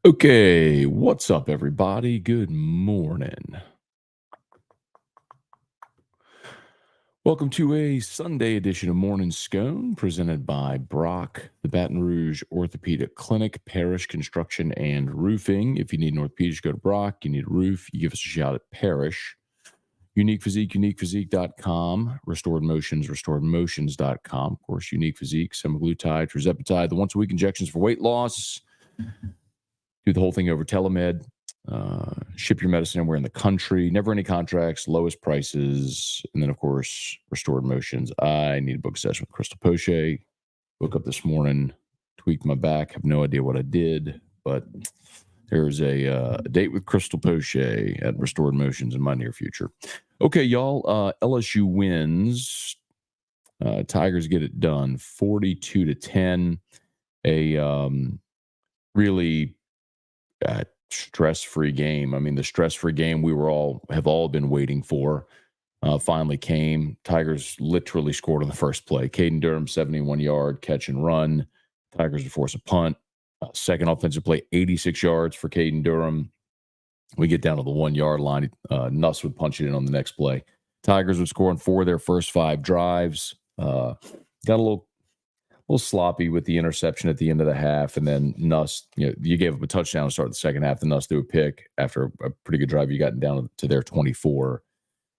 Okay, what's up, everybody? Good morning. Welcome to a Sunday edition of Morning Scone presented by Brock, the Baton Rouge Orthopedic Clinic, Parish Construction and Roofing. If you need an orthopedic, go to Brock. You need a roof, you give us a shout at Parish. Unique Physique, uniquephysique.com. Restored Motions, restoredmotions.com. Of course, Unique Physique, semaglutide, tirzepatide, the once-a-week injections for weight loss. Do the whole thing over telemed. Ship your medicine anywhere in the country. Never any contracts, lowest prices. And then, of course, Restored Motions. I need to book a session with Crystal Poche. Woke up this morning, tweaked my back. Have no idea what I did, but there's a date with Crystal Poche at Restored Motions in my near future. Okay, y'all. LSU wins. Tigers get it done, 42-10. A really stress-free game. I mean, the stress-free game we have all been waiting for finally came. Tigers literally scored on the first play. Caden Durham, 71-yard catch and run. Tigers would force a punt. Second offensive play, 86 yards for Caden Durham. We get down to the 1-yard line. Nuss would punch it in on the next play. Tigers would score on 4 of their first 5 drives. Got a little sloppy with the interception at the end of the half, and then Nuss, you gave up a touchdown to start the second half. The Nuss threw a pick after a pretty good drive. You got down to their 24.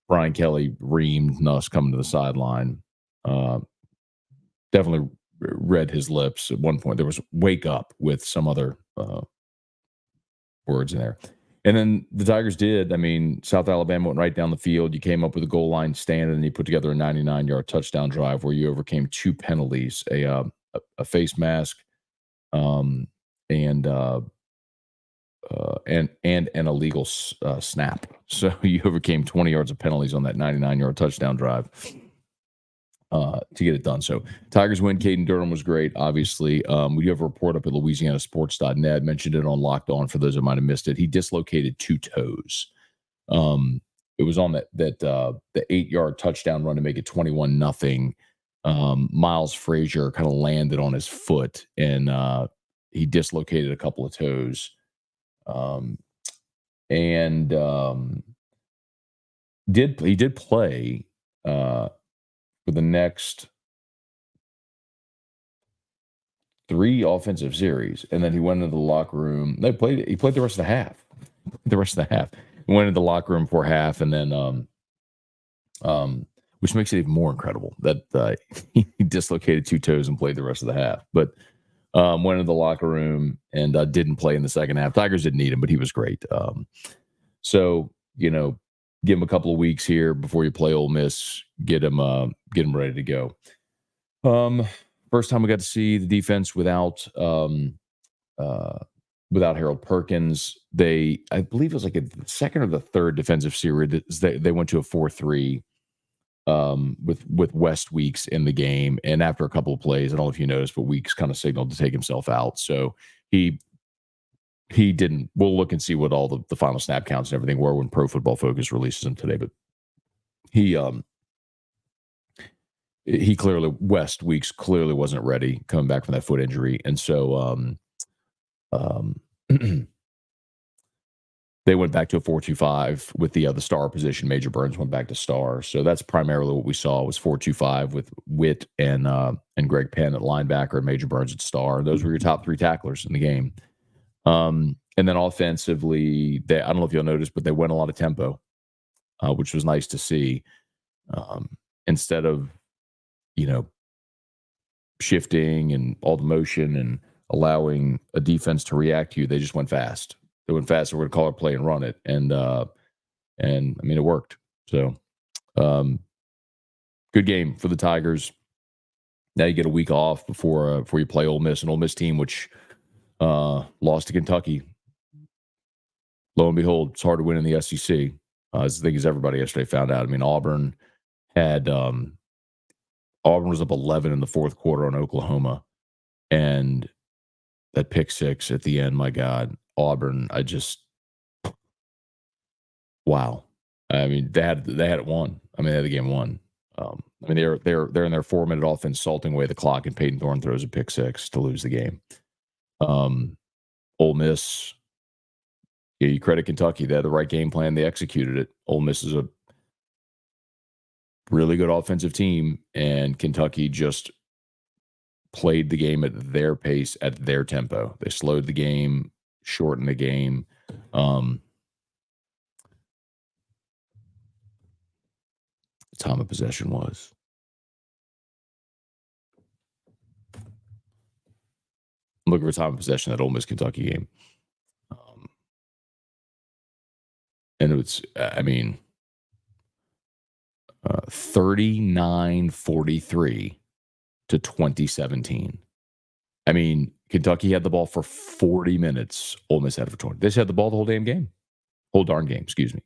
Brian Kelly reamed Nuss coming to the sideline. Definitely read his lips. At one point, there was "wake up" with some other words in there. And then the Tigers did. I mean, South Alabama went right down the field. You came up with a goal line stand, and you put together a 99-yard touchdown drive where you overcame 2 penalties, a face mask, and an illegal snap. So you overcame 20 yards of penalties on that 99-yard touchdown drive to get it done. So Tigers win. Caden Durham was great, obviously. We have a report up at LouisianaSports.net. Mentioned it on Locked On for those that might have missed it. He dislocated 2 toes. It was on the 8-yard touchdown run to make it 21-0. Miles Frazier kind of landed on his foot, and he dislocated a couple of toes. He did play for the next 3 offensive series, and then he went into the locker room. He played the rest of the half. He went into the locker room for half, and then which makes it even more incredible that he dislocated 2 toes and played the rest of the half. But went into the locker room and didn't play in the second half. Tigers didn't need him, but he was great. So give him a couple of weeks here before you play Ole Miss. Get him ready to go. First time we got to see the defense without Harold Perkins. I believe it was like the second or the third defensive series. They went to a 4-3 with West Weeks in the game, and after a couple of plays, I don't know if you noticed, but Weeks kind of signaled to take himself out. So he didn't. We'll look and see what all the final snap counts and everything were when Pro Football Focus releases them today. But West Weeks clearly wasn't ready coming back from that foot injury, and so they went back to a 4-2-5 with the star position. Major Burns went back to star, so that's primarily what we saw was 4-2-5 with Witt and Greg Penn at linebacker and Major Burns at star. Those were your top 3 tacklers in the game. And then offensively, I don't know if you'll notice, but they went a lot of tempo, which was nice to see. Instead of, shifting and all the motion and allowing a defense to react to you, they just went fast. They went fast. So we're going to call our play and run it. And I mean, it worked. So good game for the Tigers. Now you get a week off before you play Ole Miss, an Ole Miss team which lost to Kentucky. Lo and behold, it's hard to win in the SEC. As I think as everybody yesterday found out. I mean, Auburn was up 11 in the fourth quarter on Oklahoma, and that pick 6 at the end. My God, Auburn! Wow. I mean, they had it won. I mean, they had the game won. I mean, they're in their 4-minute offense, salting away the clock, and Peyton Thorne throws a pick 6 to lose the game. Ole Miss Yeah, you credit Kentucky. They had the right game plan. They executed it. Ole Miss is a really good offensive team, and Kentucky just played the game at their pace, at their tempo. They slowed the game, shortened the game. The time of possession was. I'm looking for time of possession that Ole Miss Kentucky game. And it's, I mean, 39-43 to 2017. I mean, Kentucky had the ball for 40 minutes. Ole Miss had it for 20. They just had the ball the whole damn game. Whole darn game, excuse me.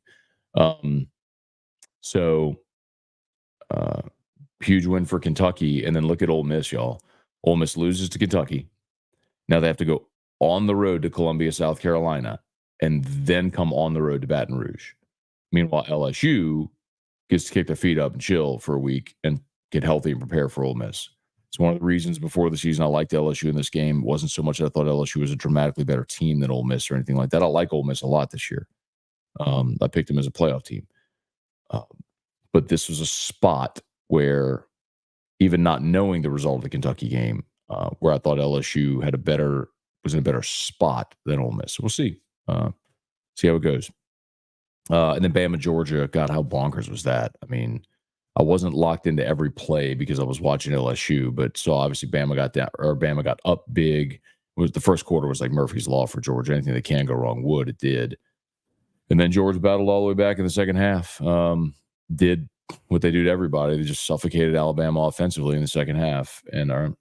So huge win for Kentucky. And then look at Ole Miss, y'all. Ole Miss loses to Kentucky. Now they have to go on the road to Columbia, South Carolina, and then come on the road to Baton Rouge. Meanwhile, LSU gets to kick their feet up and chill for a week and get healthy and prepare for Ole Miss. It's one of the reasons before the season I liked LSU in this game. It wasn't so much that I thought LSU was a dramatically better team than Ole Miss or anything like that. I like Ole Miss a lot this year. I picked them as a playoff team. But this was a spot where, even not knowing the result of the Kentucky game, where I thought LSU was in a better spot than Ole Miss. We'll see. See how it goes. And then Bama, Georgia. God, how bonkers was that? I mean, I wasn't locked into every play because I was watching LSU, but so obviously Bama got up big. It was the first quarter was like Murphy's Law for Georgia. Anything that can go wrong would. It did. And then Georgia battled all the way back in the second half. Did what they do to everybody. They just suffocated Alabama offensively in the second half. And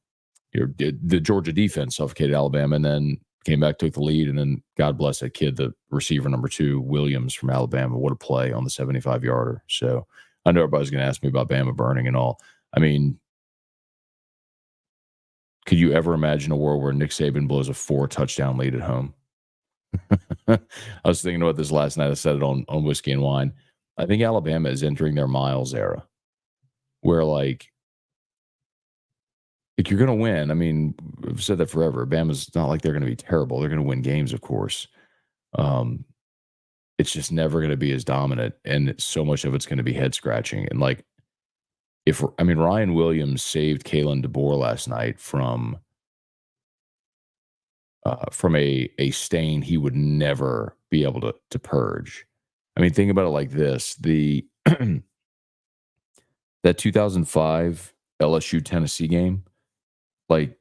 the Georgia defense suffocated Alabama and then came back, took the lead, and then God bless that kid, the receiver number 2, Williams from Alabama. What a play on the 75-yarder. So I know everybody's going to ask me about Bama burning and all. I mean, could you ever imagine a world where Nick Saban blows a 4-touchdown lead at home? I was thinking about this last night. I said it on Whiskey and Wine. I think Alabama is entering their Miles era where, like you're going to win. I mean, I've said that forever. Bama's not like they're going to be terrible. They're going to win games, of course. It's just never going to be as dominant, and so much of it's going to be head scratching. And Ryan Williams saved Kalen DeBoer last night from a stain he would never be able to purge. I mean, think about it like this: that 2005 LSU Tennessee game. Like,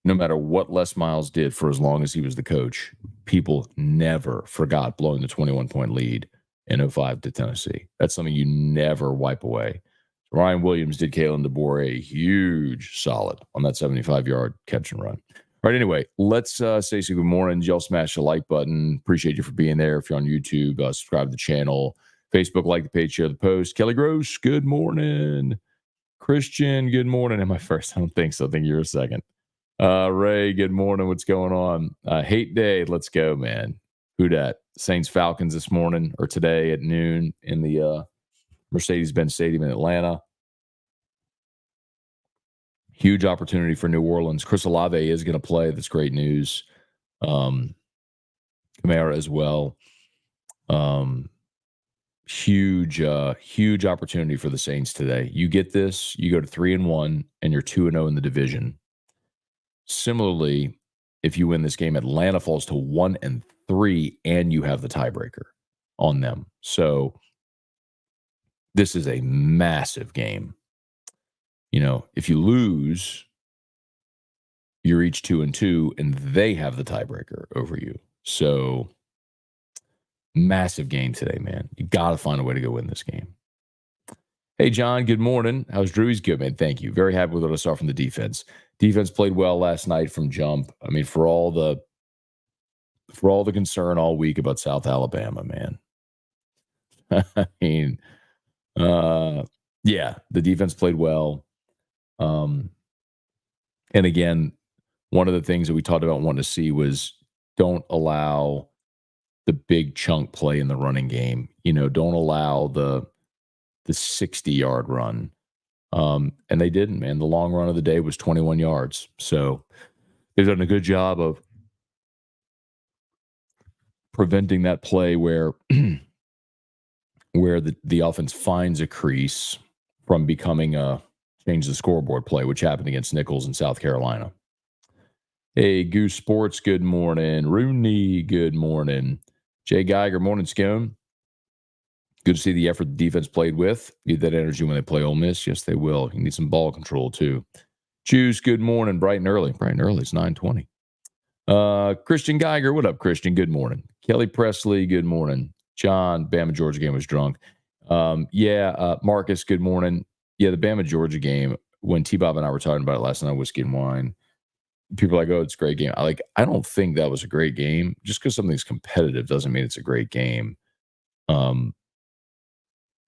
no matter what Les Miles did for as long as he was the coach, people never forgot blowing the 21-point lead in 2005 to Tennessee. That's something you never wipe away. Ryan Williams did Kalen DeBoer a huge solid on that 75-yard catch and run. All right, anyway, let's say good morning. Y'all smash the like button. Appreciate you for being there. If you're on YouTube, subscribe to the channel. Facebook, like the page, share the post. Kelly Gross, good morning. Christian, good morning. Am I first? I don't think so. I think you're a second. Ray, good morning. What's going on? Hate day. Let's go, man. Who dat? Saints Falcons this morning or today at noon in the Mercedes-Benz Stadium in Atlanta. Huge opportunity for New Orleans. Chris Olave is going to play. That's great news. Kamara as well. Huge opportunity for the Saints today. You get this, you go to 3-1, and you're 2-0 in the division. Similarly, if you win this game, Atlanta falls to 1-3, and you have the tiebreaker on them. So this is a massive game. If you lose, you're each 2-2, and they have the tiebreaker over you. So massive game today, man. You got to find a way to go win this game. Hey, John, good morning. How's Drew? He's good, man. Thank you. Very happy with what I saw from the defense. Defense played well last night from jump. I mean, for all the concern all week about South Alabama, man. I mean, yeah, the defense played well. And again, one of the things that we talked about wanting to see was don't allow the big chunk play in the running game. Don't allow the 60-yard run. And they didn't, man. The long run of the day was 21 yards. So they've done a good job of preventing that play where where the offense finds a crease from becoming a change the scoreboard play, which happened against Nichols in South Carolina. Hey, Goose Sports, good morning. Rooney, good morning. Jay Geiger, morning, Scone. Good to see the effort the defense played with. Need that energy when they play Ole Miss. Yes, they will. You need some ball control, too. Juice, good morning. Bright and early. Bright and early. It's 9:20. Christian Geiger, what up, Christian? Good morning. Kelly Presley, good morning. John, Bama Georgia game was drunk. Marcus, good morning. Yeah, the Bama Georgia game, when T-Bob and I were talking about it last night, Whiskey and Wine, people are like, oh, it's a great game. I don't think that was a great game. Just because something's competitive doesn't mean it's a great game.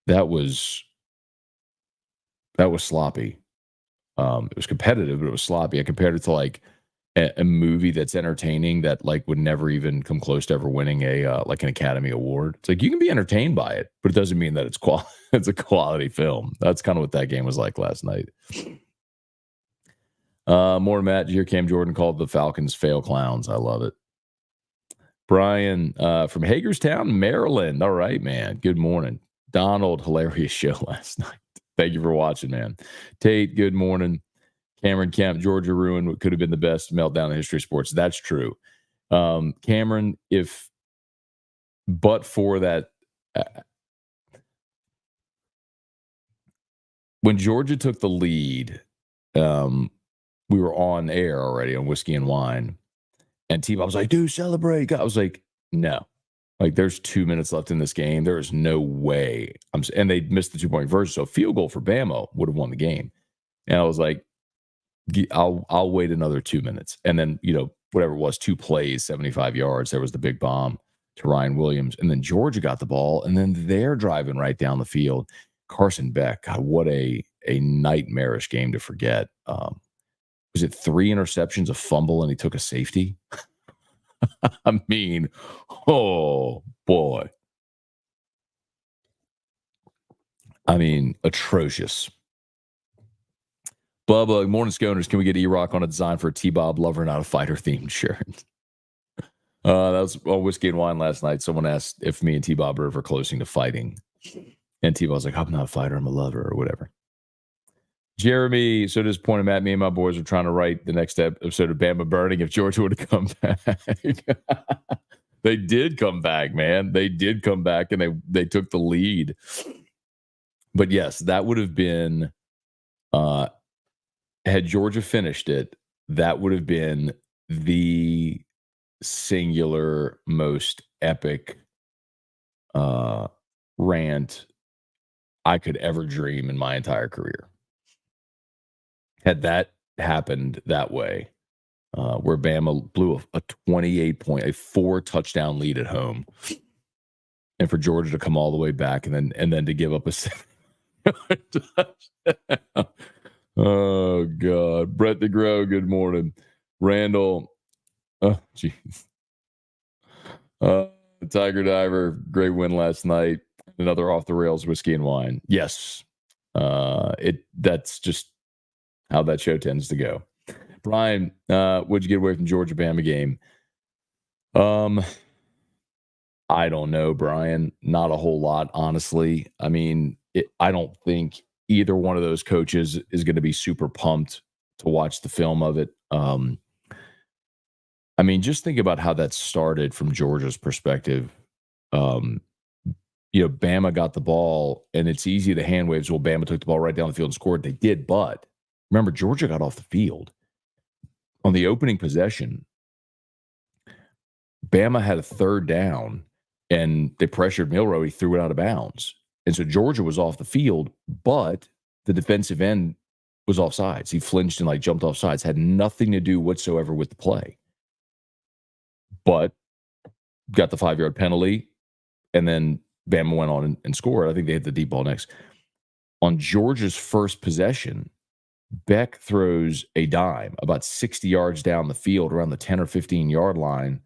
That was sloppy. It was competitive, but it was sloppy. I compared it to like a movie that's entertaining that like would never even come close to ever winning a like an Academy Award. It's like you can be entertained by it, but it doesn't mean that it's it's a quality film. That's kind of what that game was like last night. More Matt, here Cam Jordan called the Falcons fail clowns. I love it. Brian from Hagerstown, Maryland. All right, man. Good morning. Donald, hilarious show last night. Thank you for watching, man. Tate, good morning. Cameron Kemp, Georgia ruined what could have been the best meltdown in history of sports. That's true. Cameron, but for that, when Georgia took the lead, we were on air already on Whiskey and Wine, and T-Bob was like, dude, celebrate. I was like, no. Like, there's 2 minutes left in this game. There is no way. And they missed the 2-point conversion, so a field goal for Bama would have won the game. And I was like, I'll wait another 2 minutes. And then, whatever it was, 2 plays, 75 yards. There was the big bomb to Ryan Williams. And then Georgia got the ball, and then they're driving right down the field. Carson Beck, God, what a nightmarish game to forget. Was it 3 interceptions, a fumble, and he took a safety? I mean, oh, boy. I mean, atrocious. Bubba, morning, Sconers. Can we get E-Rock on a design for a T-Bob Lover, not a fighter themed shirt? That was on Whiskey and Wine last night. Someone asked if me and T-Bob are ever closing to fighting. And T-Bob was like, I'm not a fighter, I'm a lover, or whatever. Jeremy, so disappointed, Matt. Me and my boys are trying to write the next episode of Bama Burning if Georgia would have come back. They did come back, man. They did come back, and they took the lead. But yes, that would have been, had Georgia finished it, that would have been the singular most epic rant I could ever dream in my entire career. Had that happened that way, where Bama blew a 28-point, a 4-touchdown lead at home, and for Georgia to come all the way back and then to give up a 7-touchdown. Oh God, Brett DeGrow, good morning. Randall, oh jeez. Tiger Diver, great win last night. Another off the rails Whiskey and Wine. Yes, that's just how that show tends to go. Brian, what'd you get away from Georgia Bama game? I don't know, Brian. Not a whole lot, honestly. I mean, I don't think either one of those coaches is going to be super pumped to watch the film of it. I mean, just think about how that started from Georgia's perspective. Bama got the ball, and it's easy to hand waves. Well, Bama took the ball right down the field and scored. They did, but remember, Georgia got off the field. On the opening possession, Bama had a 3rd down, and they pressured Milroe. He threw it out of bounds. And so Georgia was off the field, but the defensive end was off sides. He flinched and jumped off sides. Had nothing to do whatsoever with the play. But got the 5-yard penalty, and then Bama went on and scored. I think they hit the deep ball next. On Georgia's first possession, Beck throws a dime about 60 yards down the field around the 10 or 15-yard line,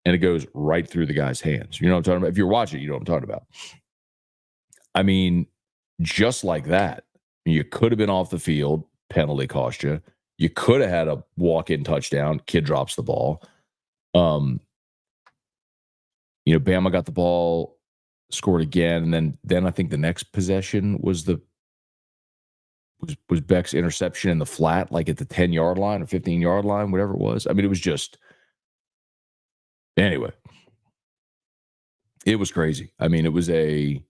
and it goes right through the guy's hands. You know what I'm talking about? If you're watching, you know what I'm talking about. I mean, just like that, you could have been off the field, penalty cost you. You could have had a walk-in touchdown, kid drops the ball. Bama got the ball, scored again, and then I think the next possession was was Beck's interception in the flat, like at the 10-yard line or 15-yard line, whatever it was. I mean, it was just anyway. It was crazy. It was a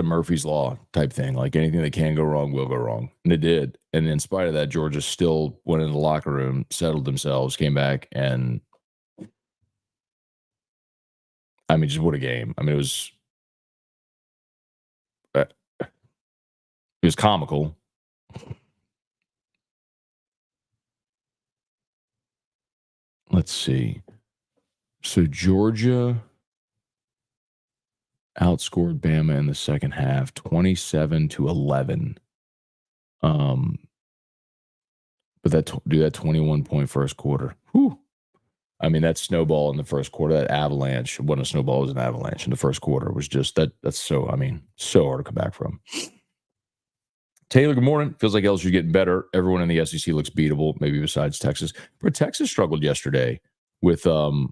Murphy's Law type thing. Like anything that can go wrong will go wrong. And it did. And in spite of that, Georgia still went in the locker room, settled themselves, came back, and just what a game. Uh, it was comical. Let's see. So Georgia outscored Bama in the second half, 27-11. But that 21-point first quarter. Whew. That snowball in the first quarter, that avalanche, wasn't a snowball, it was an avalanche in the first quarter. Was just that's so hard to come back from. Taylor, good morning. Feels like LSU getting better. Everyone in the SEC looks beatable, maybe besides Texas. But Texas struggled yesterday with to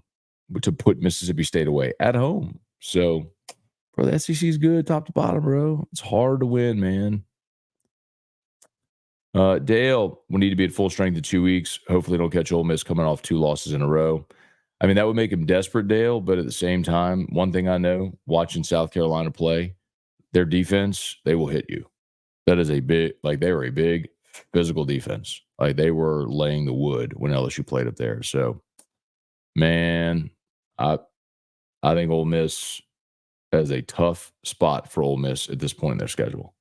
put Mississippi State away at home. So, bro, the SEC is good top to bottom, bro. It's hard to win, man. Dale, we need to be at full strength in 2 weeks. Hopefully don't catch Ole Miss coming off 2 losses in a row. That would make him desperate, Dale, but at the same time, one thing I know, watching South Carolina play, their defense, they will hit you. That is they were a big physical defense. Like they were laying the wood when LSU played up there. So, man, I think Ole Miss has a tough spot for Ole Miss at this point in their schedule.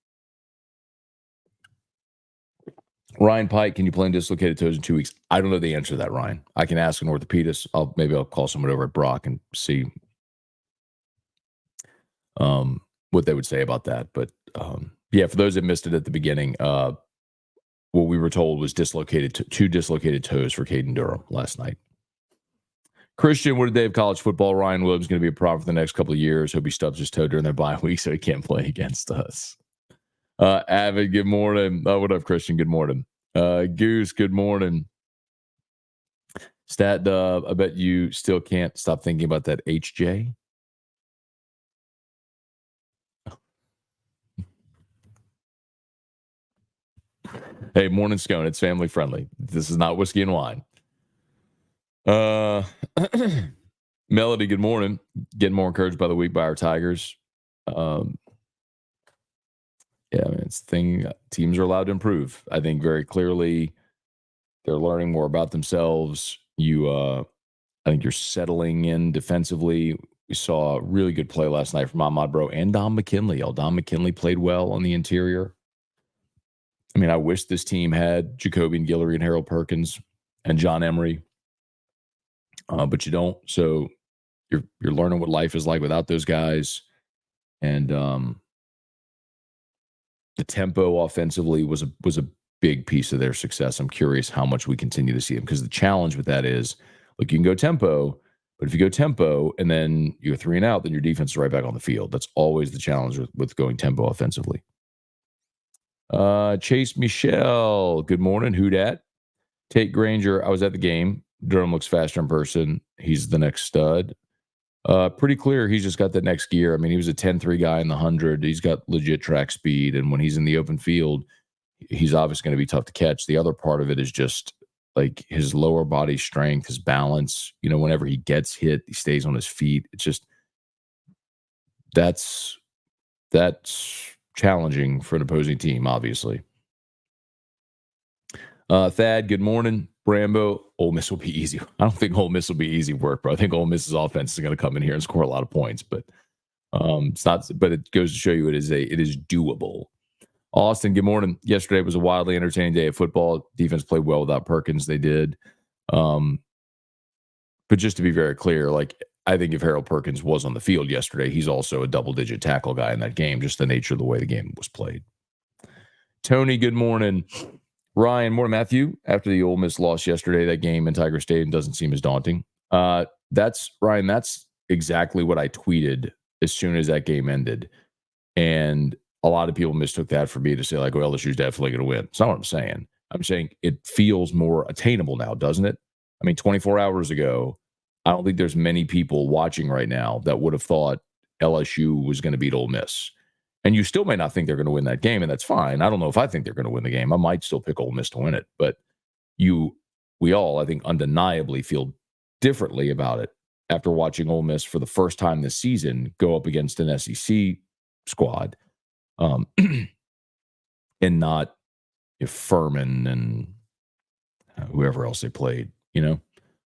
Ryan Pike, can you play in dislocated toes in 2 weeks? I don't know the answer to that, Ryan. I can ask an orthopedist. Maybe I'll call someone over at Brock and see what they would say about that. But yeah, for those that missed it at the beginning, what we were told was two dislocated toes for Caden Durham last night. Christian, what a day of college football. Ryan Williams going to be a problem for the next couple of years. Hope he stubs his toe during their bye week so he can't play against us. Avid, good morning. What up, Christian? Good morning. Goose, good morning. Stat Dub, I bet you still can't stop thinking about that HJ. Hey, morning Scone. It's family friendly. This is not whiskey and wine. Melody, good morning. Getting more encouraged by the week by our Tigers. Yeah, it's the thing. Teams are allowed to improve. I think very clearly they're learning more about themselves. I think you're settling in defensively. We saw a really good play last night from Ahmad Bro and Dom McKinley. Dom McKinley played well on the interior. I wish this team had Jacoby and Guillory and Harold Perkins and John Emery, but you don't. So you're learning what life is like without those guys, and the tempo offensively was a big piece of their success. I'm curious how much we continue to see them, because the challenge with that is, look, you can go tempo, but if you go tempo and then you're 3 and out, then your defense is right back on the field. That's always the challenge with going tempo offensively. Chase Michelle, good morning. Who dat? Tate Granger, I was at the game. Durham looks faster in person. He's the next stud. Pretty clear he's just got that next gear. He was a 10-3 guy in the 100. He's got legit track speed. And when he's in the open field, he's obviously going to be tough to catch. The other part of it is just like his lower body strength, his balance. Whenever he gets hit, he stays on his feet. It's just that's challenging for an opposing team, obviously. Thad, good morning. Brambo, Ole Miss will be easy. I don't think Ole Miss will be easy work, bro. I think Ole Miss's offense is going to come in here and score a lot of points, but it's not. But it goes to show you it is doable. Austin, good morning. Yesterday was a wildly entertaining day of football. Defense played well without Perkins. They did. But just to be very clear, I think if Harold Perkins was on the field yesterday, he's also a double-digit tackle guy in that game, just the nature of the way the game was played. Tony, good morning. Ryan, morning, Matthew. After the Ole Miss loss yesterday, that game in Tiger Stadium doesn't seem as daunting. That's exactly what I tweeted as soon as that game ended. And a lot of people mistook that for me to say, well, LSU's definitely going to win. It's not what I'm saying. I'm saying it feels more attainable now, doesn't it? 24 hours ago, I don't think there's many people watching right now that would have thought LSU was going to beat Ole Miss. And you still may not think they're going to win that game, and that's fine. I don't know if I think they're going to win the game. I might still pick Ole Miss to win it, but we all, I think, undeniably feel differently about it after watching Ole Miss for the first time this season go up against an SEC squad, and not Furman and whoever else they played, where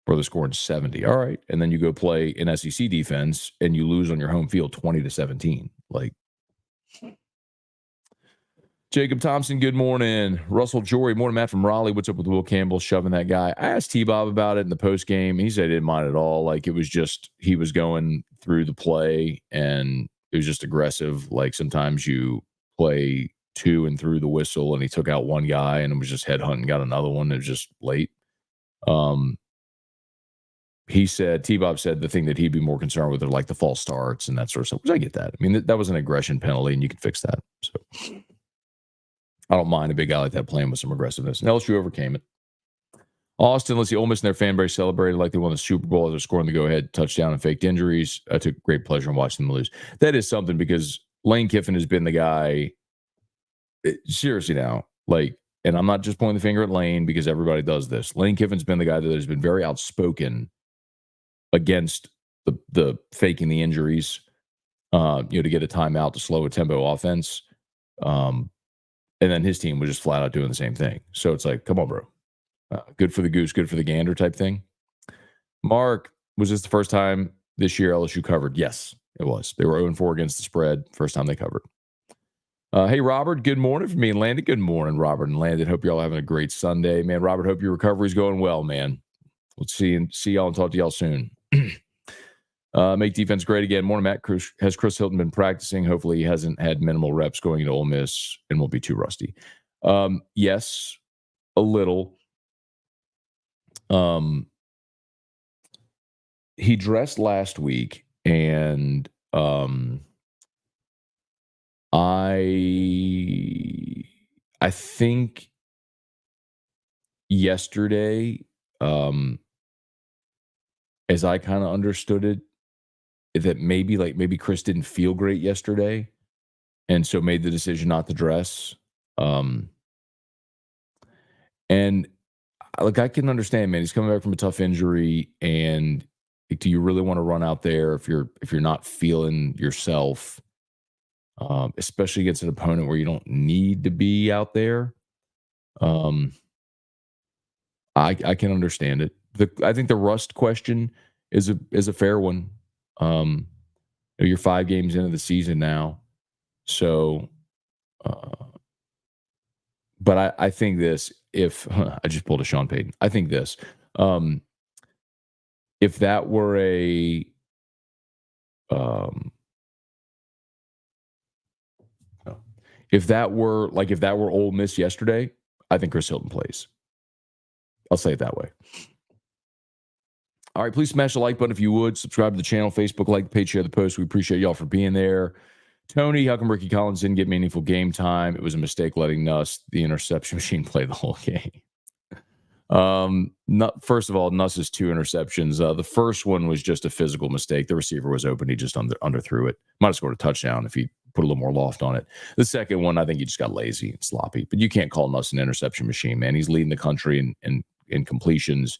they're scoring 70. All right. And then you go play an SEC defense and you lose on your home field 20-17. Like, Jacob Thompson, good morning. Russell Jory, morning, Matt from Raleigh. What's up with Will Campbell shoving that guy? I asked T-Bob about it in the post game. He said he didn't mind at all. Like, it was just he was going through the play and it was just aggressive. Like, sometimes you play two and through the whistle and he took out one guy and it was just headhunting, got another one. It was just late. He said, T-Bob said the thing that he'd be more concerned with are like the false starts and that sort of stuff, which I get that. I mean, that was an aggression penalty and you can fix that. So I don't mind a big guy like that playing with some aggressiveness. And LSU overcame it. Austin, let's see, Ole Miss and their fan base celebrated like they won the Super Bowl as they're scoring the go-ahead touchdown and faked injuries. I took great pleasure in watching them lose. That is something because Lane Kiffin has been the guy, seriously now, like, and I'm not just pointing the finger at Lane because everybody does this. Lane Kiffin's been the guy that has been very outspoken against the faking the injuries, to get a timeout to slow a tempo offense. And then his team was just flat out doing the same thing. So it's like, come on, bro. Good for the goose, good for the gander type thing. Mark, was this the first time this year LSU covered? Yes, it was. They were 0-4 against the spread. First time they covered. Hey, Robert, good morning from me and Landon. Good morning, Robert and Landon. Hope you're all having a great Sunday. Man, Robert, hope your recovery's going well, man. Let's see y'all and talk to y'all soon. Make defense great again. Morning, Matt. Has Chris Hilton been practicing? Hopefully he hasn't had minimal reps going into Ole Miss and won't be too rusty. Yes, a little. He dressed last week, and I think yesterday, as I kind of understood it, that maybe Chris didn't feel great yesterday and so made the decision not to dress. And like, I can understand, man, he's coming back from a tough injury, and do you really want to run out there if you're not feeling yourself, especially against an opponent where you don't need to be out there? I can understand it. I think the rust question is a fair one. You're 5 games into the season now, so. But I think this. If I just pulled a Sean Payton, I think this. If that were if that were Ole Miss yesterday, I think Chris Hilton plays. I'll say it that way. All right, please smash the like button if you would. Subscribe to the channel, Facebook, like the page, share the post. We appreciate y'all for being there. Tony, how come Ricky Collins didn't get meaningful game time? It was a mistake letting Nuss, the interception machine, play the whole game. First of all, Nuss's 2 interceptions. The first one was just a physical mistake. The receiver was open. He just underthrew it. Might have scored a touchdown if he put a little more loft on it. The second one, I think he just got lazy and sloppy. But you can't call Nuss an interception machine, man. He's leading the country in completions.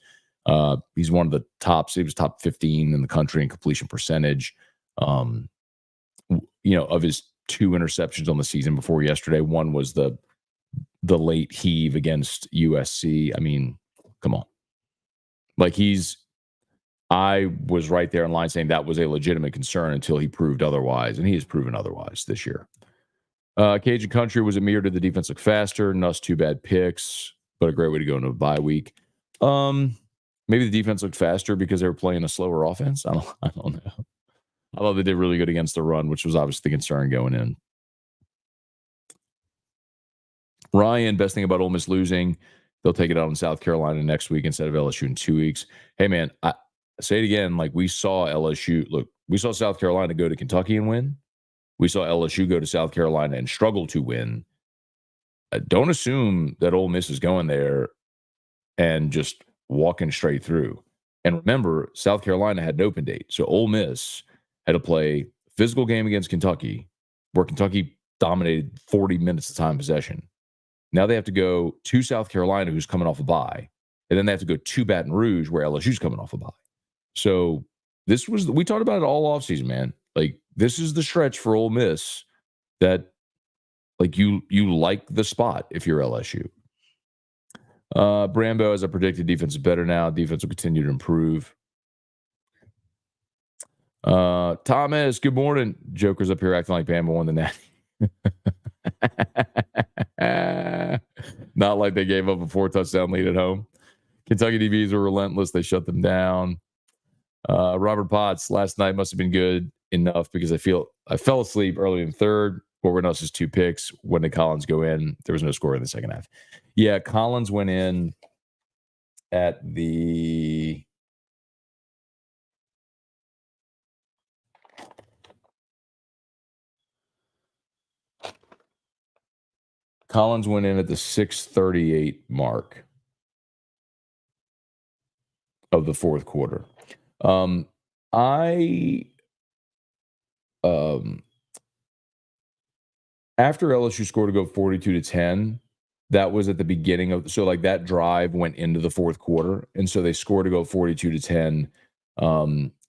He's one of the tops. He was top 15 in the country in completion percentage. Of his 2 interceptions on the season before yesterday, one was the late heave against USC. I mean, come on. Like, I was right there in line saying that was a legitimate concern until he proved otherwise, and he has proven otherwise this year. Cajun Country, was it me or did the defense look faster? Nuss 2 bad picks, but a great way to go into a bye week. Maybe the defense looked faster because they were playing a slower offense. I don't know. I thought they did really good against the run, which was obviously the concern going in. Ryan, best thing about Ole Miss losing, they'll take it out in South Carolina next week instead of LSU in 2 weeks. Hey, man, I say it again. Like, we saw LSU. Look, we saw South Carolina go to Kentucky and win. We saw LSU go to South Carolina and struggle to win. Don't assume that Ole Miss is going there and just walking straight through. And remember, South Carolina had an open date. So Ole Miss had to play a physical game against Kentucky, where Kentucky dominated 40 minutes of time possession. Now they have to go to South Carolina, who's coming off a bye. And then they have to go to Baton Rouge, where LSU's coming off a bye. So we talked about it all offseason, man. Like, this is the stretch for Ole Miss that, like, you like the spot if you're LSU. Brambo, as I predicted, defense is better now. Defense will continue to improve. Thomas, good morning. Joker's up here acting like Bama won the Natty. Not like they gave up a 4-touchdown lead at home. Kentucky DBs were relentless. They shut them down. Robert Potts, last night must have been good enough because I fell asleep early in the third. Forward Nuss's 2 picks. When did Collins go in? There was no score in the second half. Yeah, Collins went in at the Collins went in at the 6:38 mark of the fourth quarter. After LSU scored to go 42-10, that was at the beginning of, so like that drive went into the fourth quarter, and so they scored to go 42-10.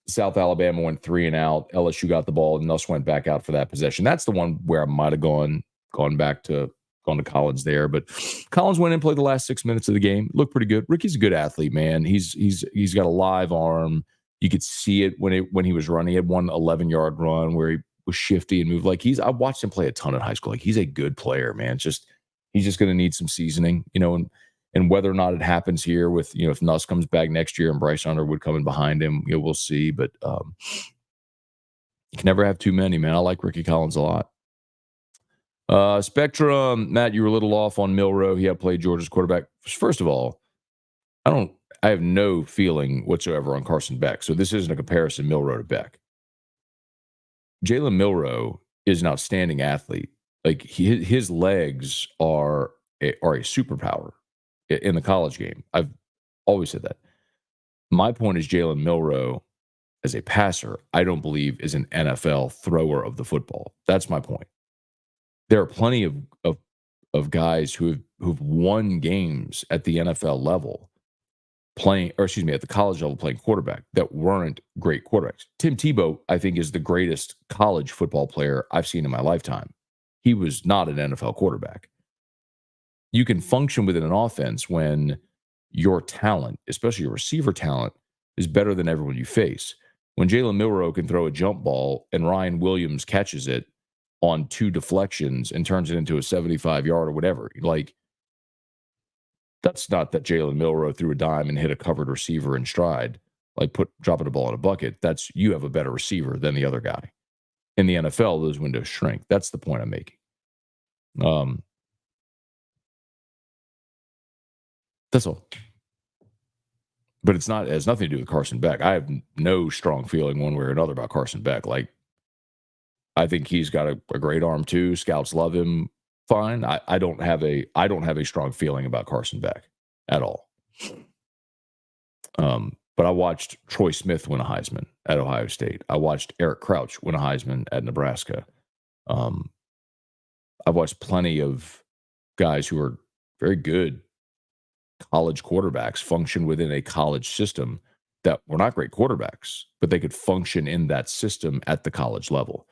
South Alabama went 3 and out. LSU got the ball, and Nuss went back out for that possession. That's the one where I might have gone to Collins there, but Collins went in and played the last 6 minutes of the game. Looked pretty good. Ricky's a good athlete, man. He's got a live arm. You could see it when he was running. He had one 11-yard run where he was shifty and moved. Like, I watched him play a ton in high school. Like, he's a good player, man. He's just going to need some seasoning, and whether or not it happens here with, if Nuss comes back next year and Bryce Underwood coming behind him, we'll see. But you can never have too many, man. I like Ricky Collins a lot. Spectrum, Matt, you were a little off on Milroe. He had played Georgia's quarterback. First of all, I have no feeling whatsoever on Carson Beck. So this isn't a comparison, Milroe to Beck. Jalen Milroe is an outstanding athlete. Like, his legs are a superpower in the college game. I've always said that. My point is Jalen Milroe, as a passer, I don't believe is an NFL thrower of the football. That's my point. There are plenty of guys who've won games at the NFL level at the college level playing quarterback that weren't great quarterbacks. Tim Tebow, I think, is the greatest college football player I've seen in my lifetime. He was not an NFL quarterback. You can function within an offense when your talent, especially your receiver talent, is better than everyone you face. When Jalen Milroe can throw a jump ball and Ryan Williams catches it on 2 deflections and turns it into a 75-yard or whatever, like, that's not that Jalen Milroe threw a dime and hit a covered receiver in stride, like dropping a ball in a bucket. That's, you have a better receiver than the other guy. In the NFL, those windows shrink. That's the point I'm making. That's all. But it has nothing to do with Carson Beck. I have no strong feeling one way or another about Carson Beck. Like, I think he's got a great arm too. Scouts love him. Fine. I don't have a strong feeling about Carson Beck at all. But I watched Troy Smith win a Heisman at Ohio State. I watched Eric Crouch win a Heisman at Nebraska. I've watched plenty of guys who are very good college quarterbacks function within a college system that were not great quarterbacks, but they could function in that system at the college level.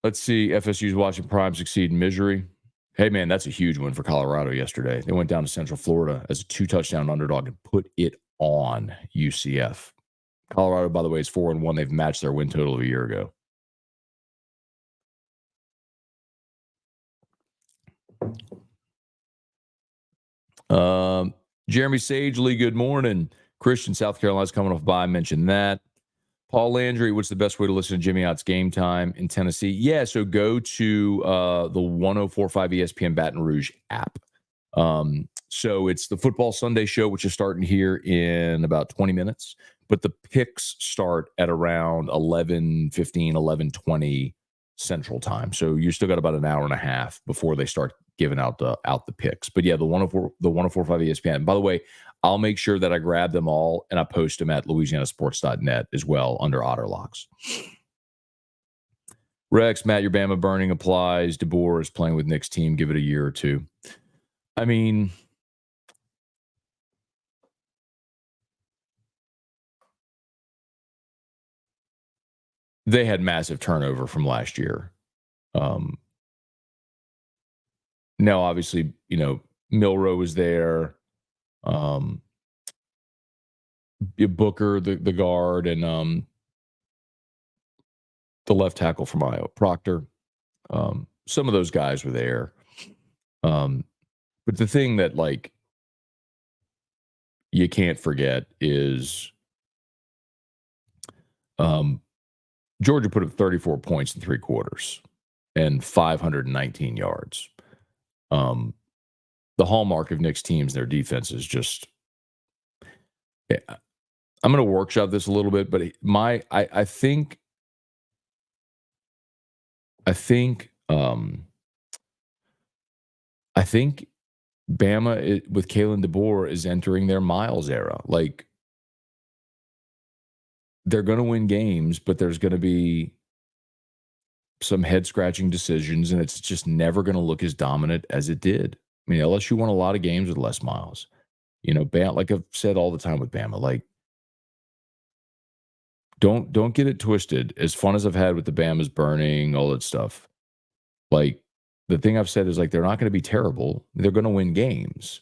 Let's see. FSU's watching Prime succeed in misery. Hey, man, that's a huge win for Colorado yesterday. They went down to Central Florida as a 2-touchdown underdog and put it on UCF. Colorado, by the way, is 4-1. They've matched their win total of a year ago. Jeremy Sagely, good morning. Christian, South Carolina's coming off bye. I mentioned that. Paul Landry, what's the best way to listen to Jimmy Ott's Game Time in Tennessee? Yeah, so go to the 104.5 ESPN Baton Rouge app. So it's the Football Sunday show, which is starting here in about 20 minutes. But the picks start at around 11:15, 11:20 Central Time. So you still got about an hour and a half before they start giving out the picks. But yeah, the 104.5 ESPN. And by the way, I'll make sure that I grab them all and I post them at louisianasports.net as well under Otter Locks. Rex, Matt, your Bama burning applies. DeBoer is playing with Nick's team. Give it a year or two. I mean, they had massive turnover from last year. Now, obviously, Milroe was there. Booker, the guard, and the left tackle from Iowa, Proctor. Some of those guys were there. But the thing that, like, you can't forget is Georgia put up 34 points in 3 quarters and 519 yards. The hallmark of Nick's teams, their defense is just. I'm going to workshop this a little bit, but I think Bama with Kalen DeBoer is entering their Miles era. Like, they're going to win games, but there's going to be some head-scratching decisions, and it's just never going to look as dominant as it did. I mean, LSU won a lot of games with Les Miles. Bama, like I've said all the time with Bama, like, don't get it twisted. As fun as I've had with the Bama's burning, all that stuff, like, the thing I've said is, like, they're not going to be terrible. They're going to win games.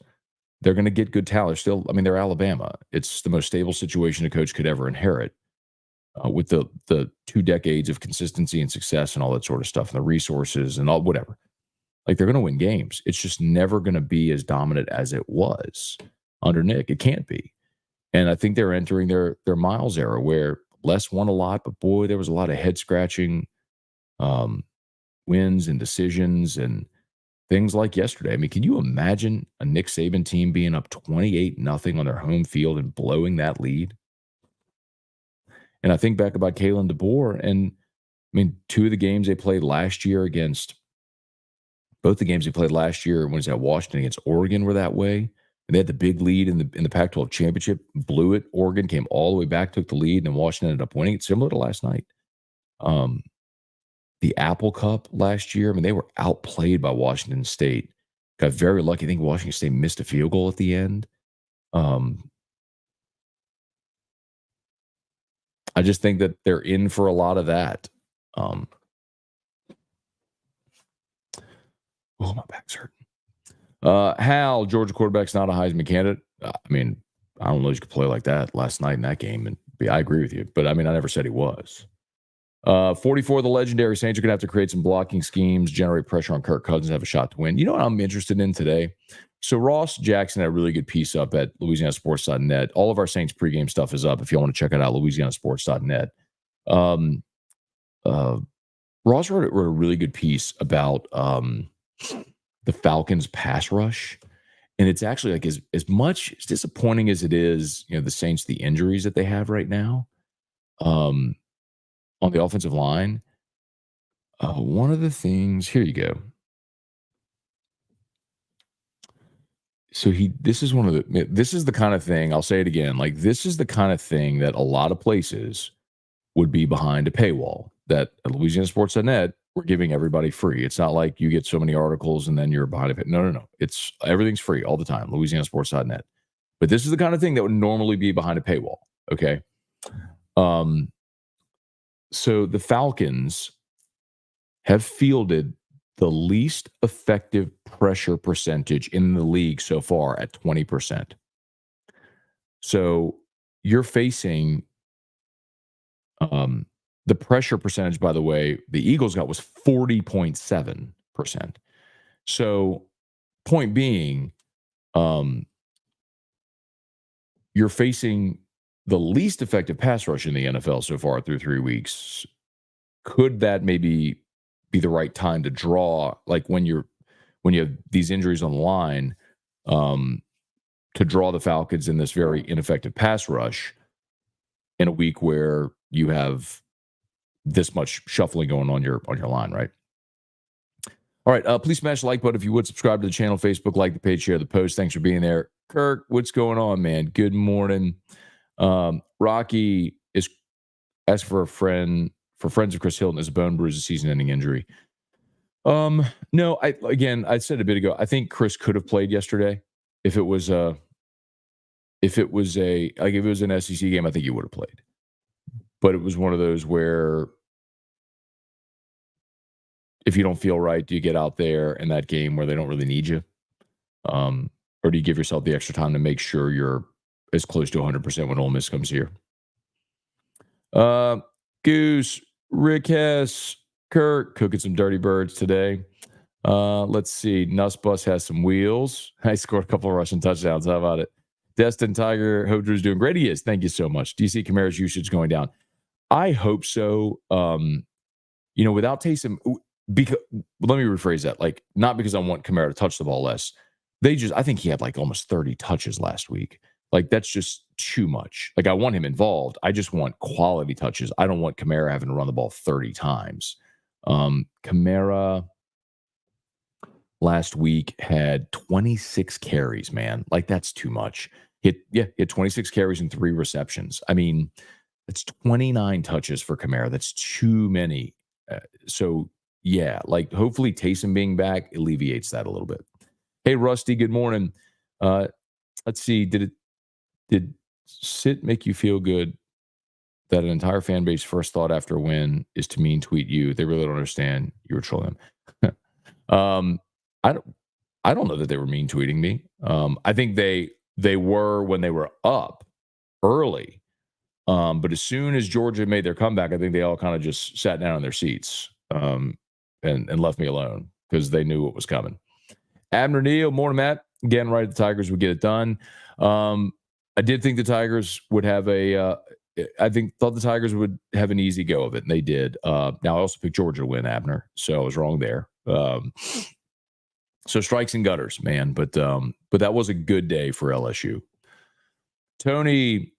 They're going to get good talent. Still, I mean, they're Alabama. It's the most stable situation a coach could ever inherit, with the 2 decades of consistency and success and all that sort of stuff, and the resources and all whatever. Like, they're going to win games. It's just never going to be as dominant as it was under Nick. It can't be. And I think they're entering their Miles era where Les won a lot, but boy, there was a lot of head scratching wins and decisions and things like yesterday. I mean, can you imagine a Nick Saban team being up 28-0 on their home field and blowing that lead? And I think back about Kalen DeBoer, and I mean, both the games they played last year when he was at Washington against Oregon were that way. And they had the big lead in the Pac-12 championship, blew it. Oregon came all the way back, took the lead, and Washington ended up winning. It's similar to last night. The Apple Cup last year, I mean, they were outplayed by Washington State. Got very lucky. I think Washington State missed a field goal at the end. I just think that they're in for a lot of that. Oh, my back's hurting. Hal, Georgia quarterback's not a Heisman candidate. I mean, I don't know if you could play like that last night in that game. And I agree with you. But, I mean, I never said he was. 44, the legendary Saints are going to have to create some blocking schemes, generate pressure on Kirk Cousins, and have a shot to win. You know what I'm interested in today? So Ross Jackson had a really good piece up at louisianasports.net. All of our Saints pregame stuff is up if you want to check it out, louisianasports.net. Ross wrote a really good piece about the Falcons pass rush. And it's actually, like, as much as disappointing as it is, the Saints, the injuries that they have right now on the offensive line. One of the things, here you go. So this is the kind of thing, I'll say it again, like, this is the kind of thing that a lot of places would be behind a paywall that at louisianasports.net, we're giving everybody free. It's not like you get so many articles and then you're behind it. No. It's everything's free all the time, louisianasports.net. But this is the kind of thing that would normally be behind a paywall. Okay. So the Falcons have fielded the least effective pressure percentage in the league so far at 20%. So you're facing the pressure percentage, by the way, the Eagles got was 40.7%. So point being, you're facing the least effective pass rush in the NFL so far through 3 weeks. Could that maybe be the right time to draw, like when you have these injuries on the line, to draw the Falcons in this very ineffective pass rush in a week where you have this much shuffling going on your line, right? All right. Please smash the like button if you would. Subscribe to the channel, Facebook, like the page, share the post. Thanks for being there. Kirk, what's going on, man? Good morning. Rocky is asked for friends of Chris Hilton as a bone bruise, a season-ending injury. No, I said a bit ago, I think Chris could have played yesterday if it was an SEC game, I think he would have played. But it was one of those where if you don't feel right, do you get out there in that game where they don't really need you? Or do you give yourself the extra time to make sure you're as close to 100% when Ole Miss comes here? Goose, Rick Hess, Kurt, cooking some dirty birds today. Let's see. Nussbus has some wheels. I scored a couple of rushing touchdowns. How about it? Destin Tiger, hope Drew's doing great. He is. Thank you so much. Do you see Kamara's usage going down? I hope so. Without Taysom, because let me rephrase that. Like, not because I want Kamara to touch the ball less. I think he had like almost 30 touches last week. Like, that's just too much. Like, I want him involved. I just want quality touches. I don't want Kamara having to run the ball 30 times. Kamara last week had 26 carries, man. Like, that's too much. He had 26 carries and 3 receptions. I mean, that's 29 touches for Kamara. That's too many. Like, hopefully Taysom being back alleviates that a little bit. Hey, Rusty, good morning. Let's see. Did Sit make you feel good that an entire fan base first thought after a win is to mean tweet you? They really don't understand you were trolling them. I don't know that they were mean tweeting me. I think they were when they were up early. But as soon as Georgia made their comeback, I think they all kind of just sat down in their seats and left me alone because they knew what was coming. Abner Neal, morning, Matt. Again, right, the Tigers would get it done. I did think the Tigers would have thought the Tigers would have an easy go of it, and they did. Now, I also picked Georgia to win, Abner, so I was wrong there. So strikes and gutters, man. But that was a good day for LSU. Tony,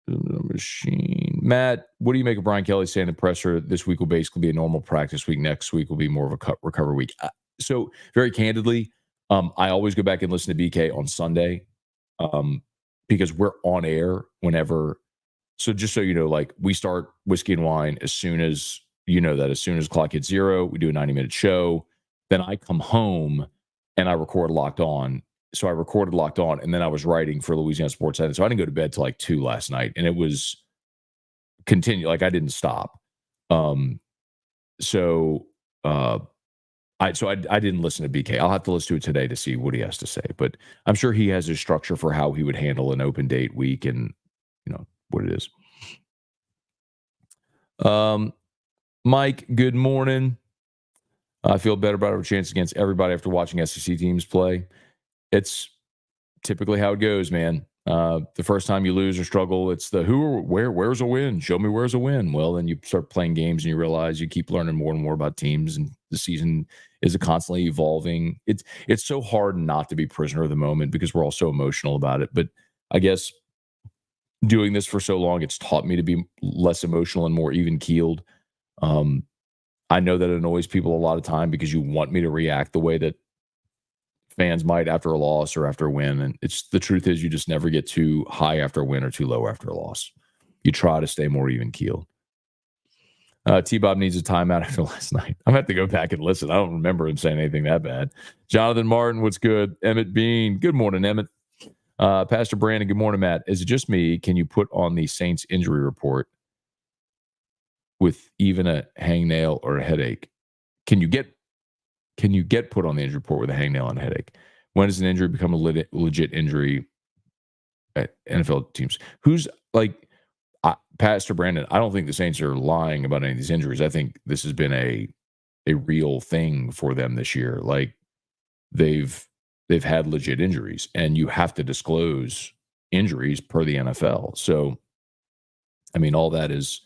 machine. Matt, what do you make of Brian Kelly saying the presser this week will basically be a normal practice week? Next week will be more of a recovery week. So very candidly, I always go back and listen to BK on Sunday because we're on air whenever. So just so you know, like, we start Whiskey and Wine as soon as the clock hits 0, we do a 90-minute show. Then I come home and I record Locked On. So I recorded Locked On, and then I was writing for Louisiana Sports Edit. So I didn't go to bed till like 2 last night, and it was continue. Like, I didn't stop. I didn't listen to BK. I'll have to listen to it today to see what he has to say. But I'm sure he has his structure for how he would handle an open date week and what it is. Mike, good morning. I feel better about our chance against everybody after watching SEC teams play. It's typically how it goes, man. The first time you lose or struggle, it's the where's a win? Show me where's a win. Well, then you start playing games and you realize you keep learning more and more about teams, and the season is constantly evolving. It's so hard not to be prisoner of the moment because we're all so emotional about it. But I guess doing this for so long, it's taught me to be less emotional and more even keeled. I know that annoys people a lot of time because you want me to react the way that fans might after a loss or after a win. And the truth is you just never get too high after a win or too low after a loss. You try to stay more even keeled. T-Bob needs a timeout after last night. I'm going to have to go back and listen. I don't remember him saying anything that bad. Jonathan Martin, what's good? Emmett Bean, good morning, Emmett. Pastor Brandon, good morning, Matt. Is it just me? Can you put on the Saints injury report with even a hangnail or a headache? Can you get put on the injury report with a hangnail and a headache? When does an injury become a legit injury at NFL teams? Pastor Brandon, I don't think the Saints are lying about any of these injuries. I think this has been a real thing for them this year. Like, they've had legit injuries, and you have to disclose injuries per the NFL. So, I mean, all that is.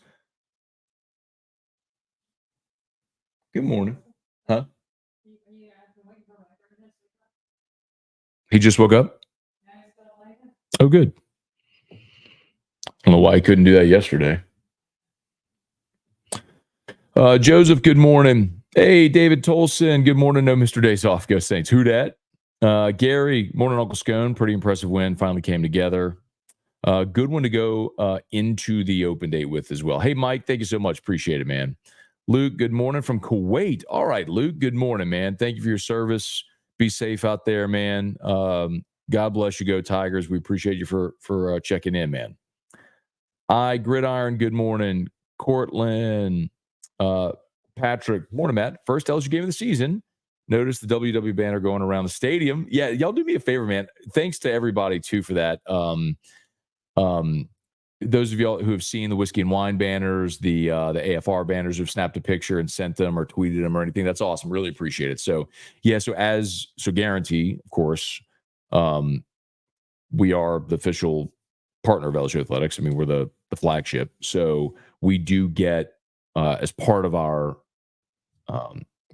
Good morning. Huh? He just woke up? Oh, good. I don't know why I couldn't do that yesterday. Joseph, good morning. Hey, David Tolson, good morning. No, Mr. Days Off. Go Saints. Who dat? Gary, morning, Uncle Scone. Pretty impressive win. Finally came together. Good one to go into the open date with as well. Hey, Mike, thank you so much. Appreciate it, man. Luke, good morning from Kuwait. All right, Luke, good morning, man. Thank you for your service. Be safe out there, man. God bless you. Go Tigers. We appreciate you for checking in, man. Gridiron, good morning. Cortland, Patrick, morning, Matt. First LSU game of the season. Notice the WW banner going around the stadium. Yeah, y'all do me a favor, man. Thanks to everybody too for that. Those of y'all who have seen the whiskey and wine banners, the AFR banners, who've snapped a picture and sent them or tweeted them or anything, that's awesome. Really appreciate it. So yeah, so guarantee, of course, we are the official partner of LSU Athletics. I mean, we're the flagship. So we do get as part of our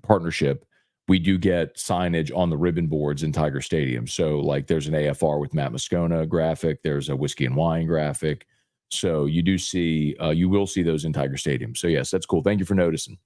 partnership, we do get signage on the ribbon boards in Tiger Stadium. So like there's an AFR with Matt Moscona graphic, there's a whiskey and wine graphic. So you do see, you will see those in Tiger Stadium. So yes, that's cool. Thank you for noticing.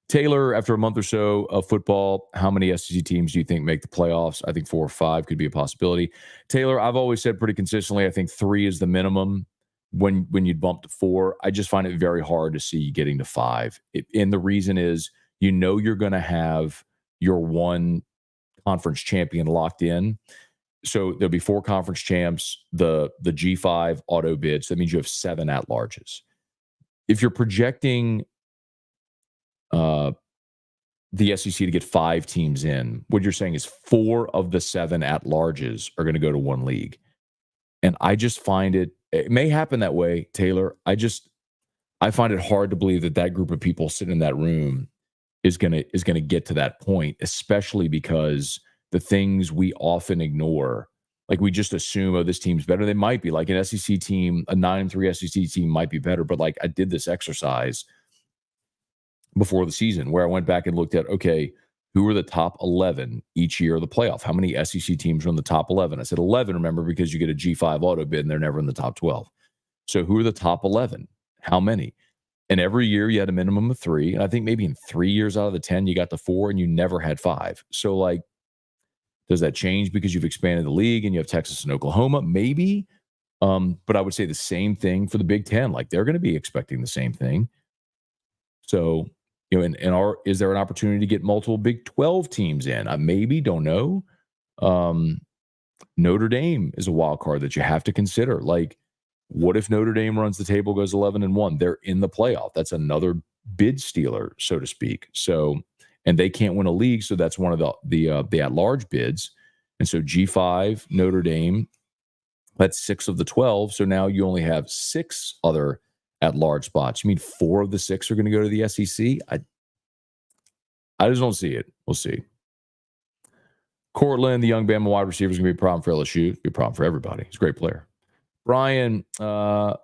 Taylor, after a month or so of football, how many SEC teams do you think make the playoffs? I think 4 or 5 could be a possibility. Taylor, I've always said pretty consistently, I think 3 is the minimum when you'd bump to 4. I just find it very hard to see getting to 5. And the reason is, you're going to have your one conference champion locked in. So there'll be 4 conference champs, the G5 auto bids. That means you have 7 at-larges. If you're projecting the SEC to get 5 teams in, what you're saying is 4 of the 7 at-larges are going to go to one league. And I just find it may happen that way, Taylor. I find it hard to believe that group of people sitting in that room is going to get to that point, especially because the things we often ignore, like we just assume, oh, this team's better. They might be. Like an SEC team, a 9-3 SEC team might be better. But like I did this exercise before the season where I went back and looked at, okay, who are the top 11 each year of the playoff? How many SEC teams are in the top 11? I said 11, remember, because you get a G5 auto bid and they're never in the top 12. So who are the top 11? How many? And every year you had a minimum of 3. And I think maybe in 3 years out of the 10, you got to 4 and you never had 5. So like, does that change because you've expanded the league and you have Texas and Oklahoma? Maybe. But I would say the same thing for the Big Ten. Like they're going to be expecting the same thing. So, is there an opportunity to get multiple Big 12 teams in? Maybe, don't know. Notre Dame is a wild card that you have to consider. Like, what if Notre Dame runs the table, goes 11-1? They're in the playoff. That's another bid stealer, so to speak. So, and they can't win a league, so that's one of the at-large bids. And so G5, Notre Dame, that's 6 of the 12. So now you only have 6 other at-large spots. You mean 4 of the 6 are going to go to the SEC? I just don't see it. We'll see. Cortland, the young Bama wide receiver, is going to be a problem for LSU. Be a problem for everybody. He's a great player. Brian, you're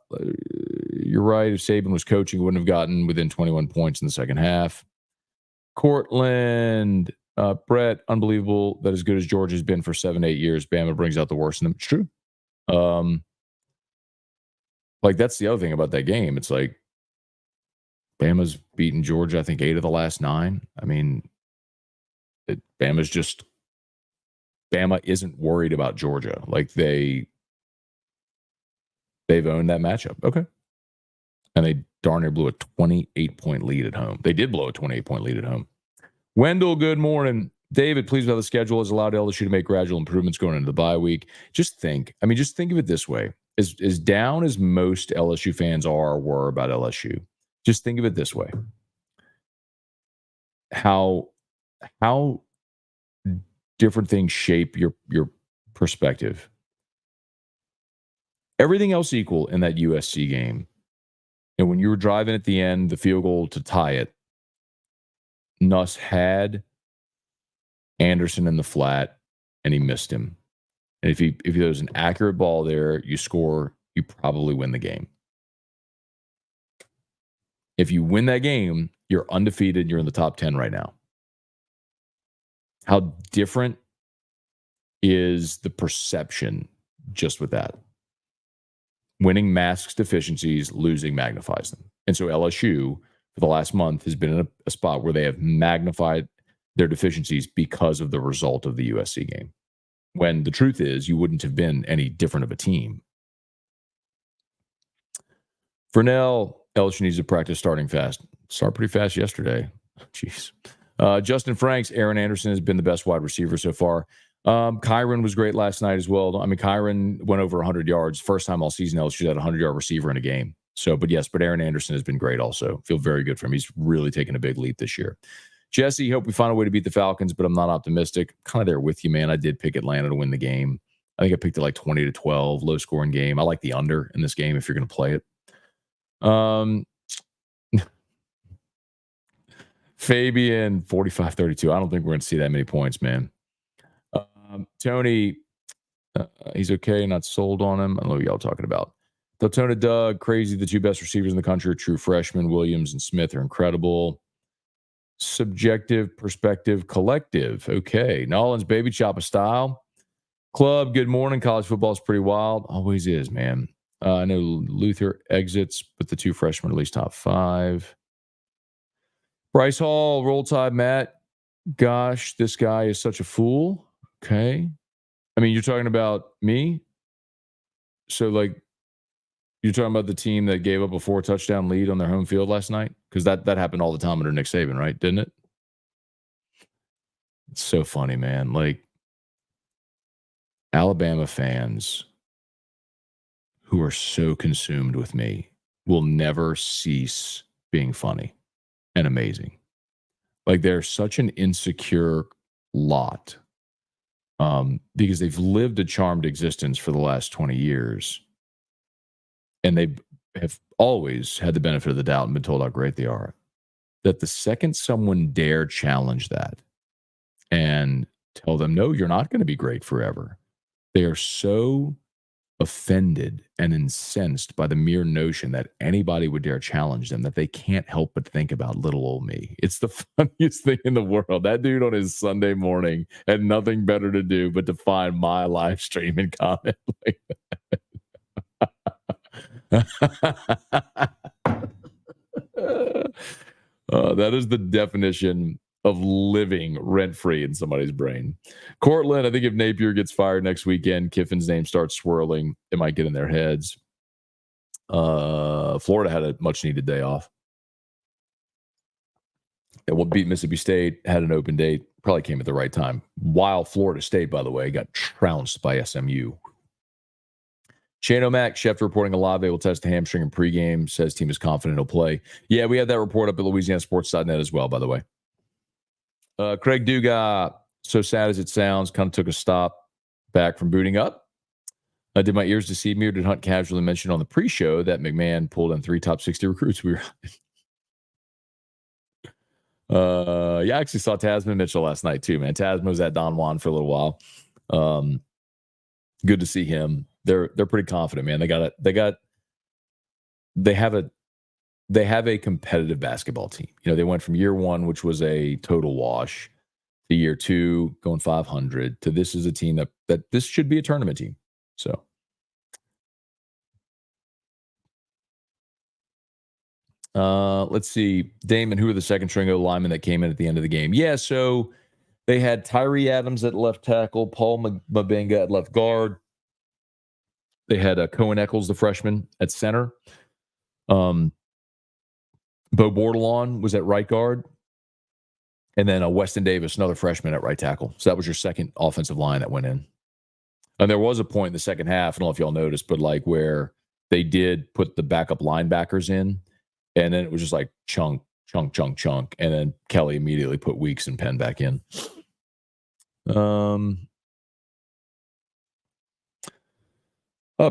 right. If Saban was coaching, he wouldn't have gotten within 21 points in the second half. Cortland, Brett, unbelievable that as good as Georgia's been for 7-8 years, Bama brings out the worst in them. It's true. Like, that's the other thing about that game. It's like Bama's beaten Georgia, I think, 8 of the last 9. I mean, Bama isn't worried about Georgia. Like, they've owned that matchup. Okay. And they darn near blew a 28-point lead at home. They did blow a 28-point lead at home. Wendell, good morning. David, please, how the schedule has allowed LSU to make gradual improvements going into the bye week. Just think of it this way. As down as most LSU fans were about LSU, just think of it this way. How different things shape your perspective. Everything else equal in that USC game. And when you were driving at the end, the field goal to tie it, Nuss had Anderson in the flat, and he missed him. And if there's an accurate ball there, you score, you probably win the game. If you win that game, you're undefeated. You're in the top 10 right now. How different is the perception just with that? Winning masks deficiencies, losing magnifies them. And so LSU for the last month has been in a spot where they have magnified their deficiencies because of the result of the USC game. When the truth is, you wouldn't have been any different of a team. Vernell, LSU needs to practice starting fast. Start pretty fast yesterday. Jeez. Justin Franks, Aaron Anderson has been the best wide receiver so far. Kyron was great last night as well. I mean, Kyron went over 100 yards. First time all season LSU had a 100-yard receiver in a game. So, but Aaron Anderson has been great also. Feel very good for him. He's really taken a big leap this year. Jesse, hope we find a way to beat the Falcons, but I'm not optimistic. Kind of there with you, man. I did pick Atlanta to win the game. I think I picked it like 20-12, low scoring game. I like the under in this game if you're going to play it. Fabian, 45-32. I don't think we're going to see that many points, man. Tony, he's okay. Not sold on him. I don't know what y'all talking about. Deltona Doug, crazy. The two best receivers in the country are true freshmen. Williams and Smith are incredible. Subjective perspective collective. Okay. Nolan's baby chopper style. Club, good morning. College football is pretty wild. Always is, man. I know Luther exits, but the two freshmen are at least top 5. Bryce Hall, roll tide, Matt. Gosh, this guy is such a fool. Okay. I mean, you're talking about me? So, like, you're talking about the team that gave up a 4-touchdown lead on their home field last night? Because that happened all the time under Nick Saban, right? Didn't it? It's so funny, man. Like, Alabama fans who are so consumed with me will never cease being funny and amazing. Like, they're such an insecure lot because they've lived a charmed existence for the last 20 years. And they have always had the benefit of the doubt and been told how great they are. That the second someone dare challenge that and tell them, no, you're not going to be great forever, they are so offended and incensed by the mere notion that anybody would dare challenge them that they can't help but think about little old me. It's the funniest thing in the world. That dude on his Sunday morning had nothing better to do but to find my live stream and comment like that. That is the definition of living rent-free in somebody's brain. Cortland, I think if Napier gets fired next weekend, Kiffin's name starts swirling. It might get in their heads. Florida had a much-needed day off. It will beat Mississippi State, had an open date, probably came at the right time. While Florida State, by the way, got trounced by SMU. Shane O'Mac, Chef reporting Olave will test the hamstring in pregame, says team is confident he'll play. Yeah, we had that report up at LouisianaSports.net as well, by the way. Craig Duga, so sad as it sounds, kind of took a stop back from booting up. Did my ears deceive me, or did Hunt casually mention on the pre-show that McMahon pulled in 3 top 60 recruits? We were yeah, I actually saw Tasman Mitchell last night too, man. Tasman was at Don Juan for a little while. Good to see him. They're pretty confident, man. They have a competitive basketball team. You know, they went from year 1, which was a total wash, to year 2 going 500, to this is a team that this should be a tournament team. So let's see. Damon, who are the second string O linemen that came in at the end of the game? Yeah, so they had Tyree Adams at left tackle, Paul Mabenga at left guard. They had Cohen Eccles, the freshman, at center. Bo Bordelon was at right guard. And then Weston Davis, another freshman, at right tackle. So that was your second offensive line that went in. And there was a point in the second half, I don't know if y'all noticed, but like where they did put the backup linebackers in, and then it was just like chunk. And then Kelly immediately put Weeks and Penn back in.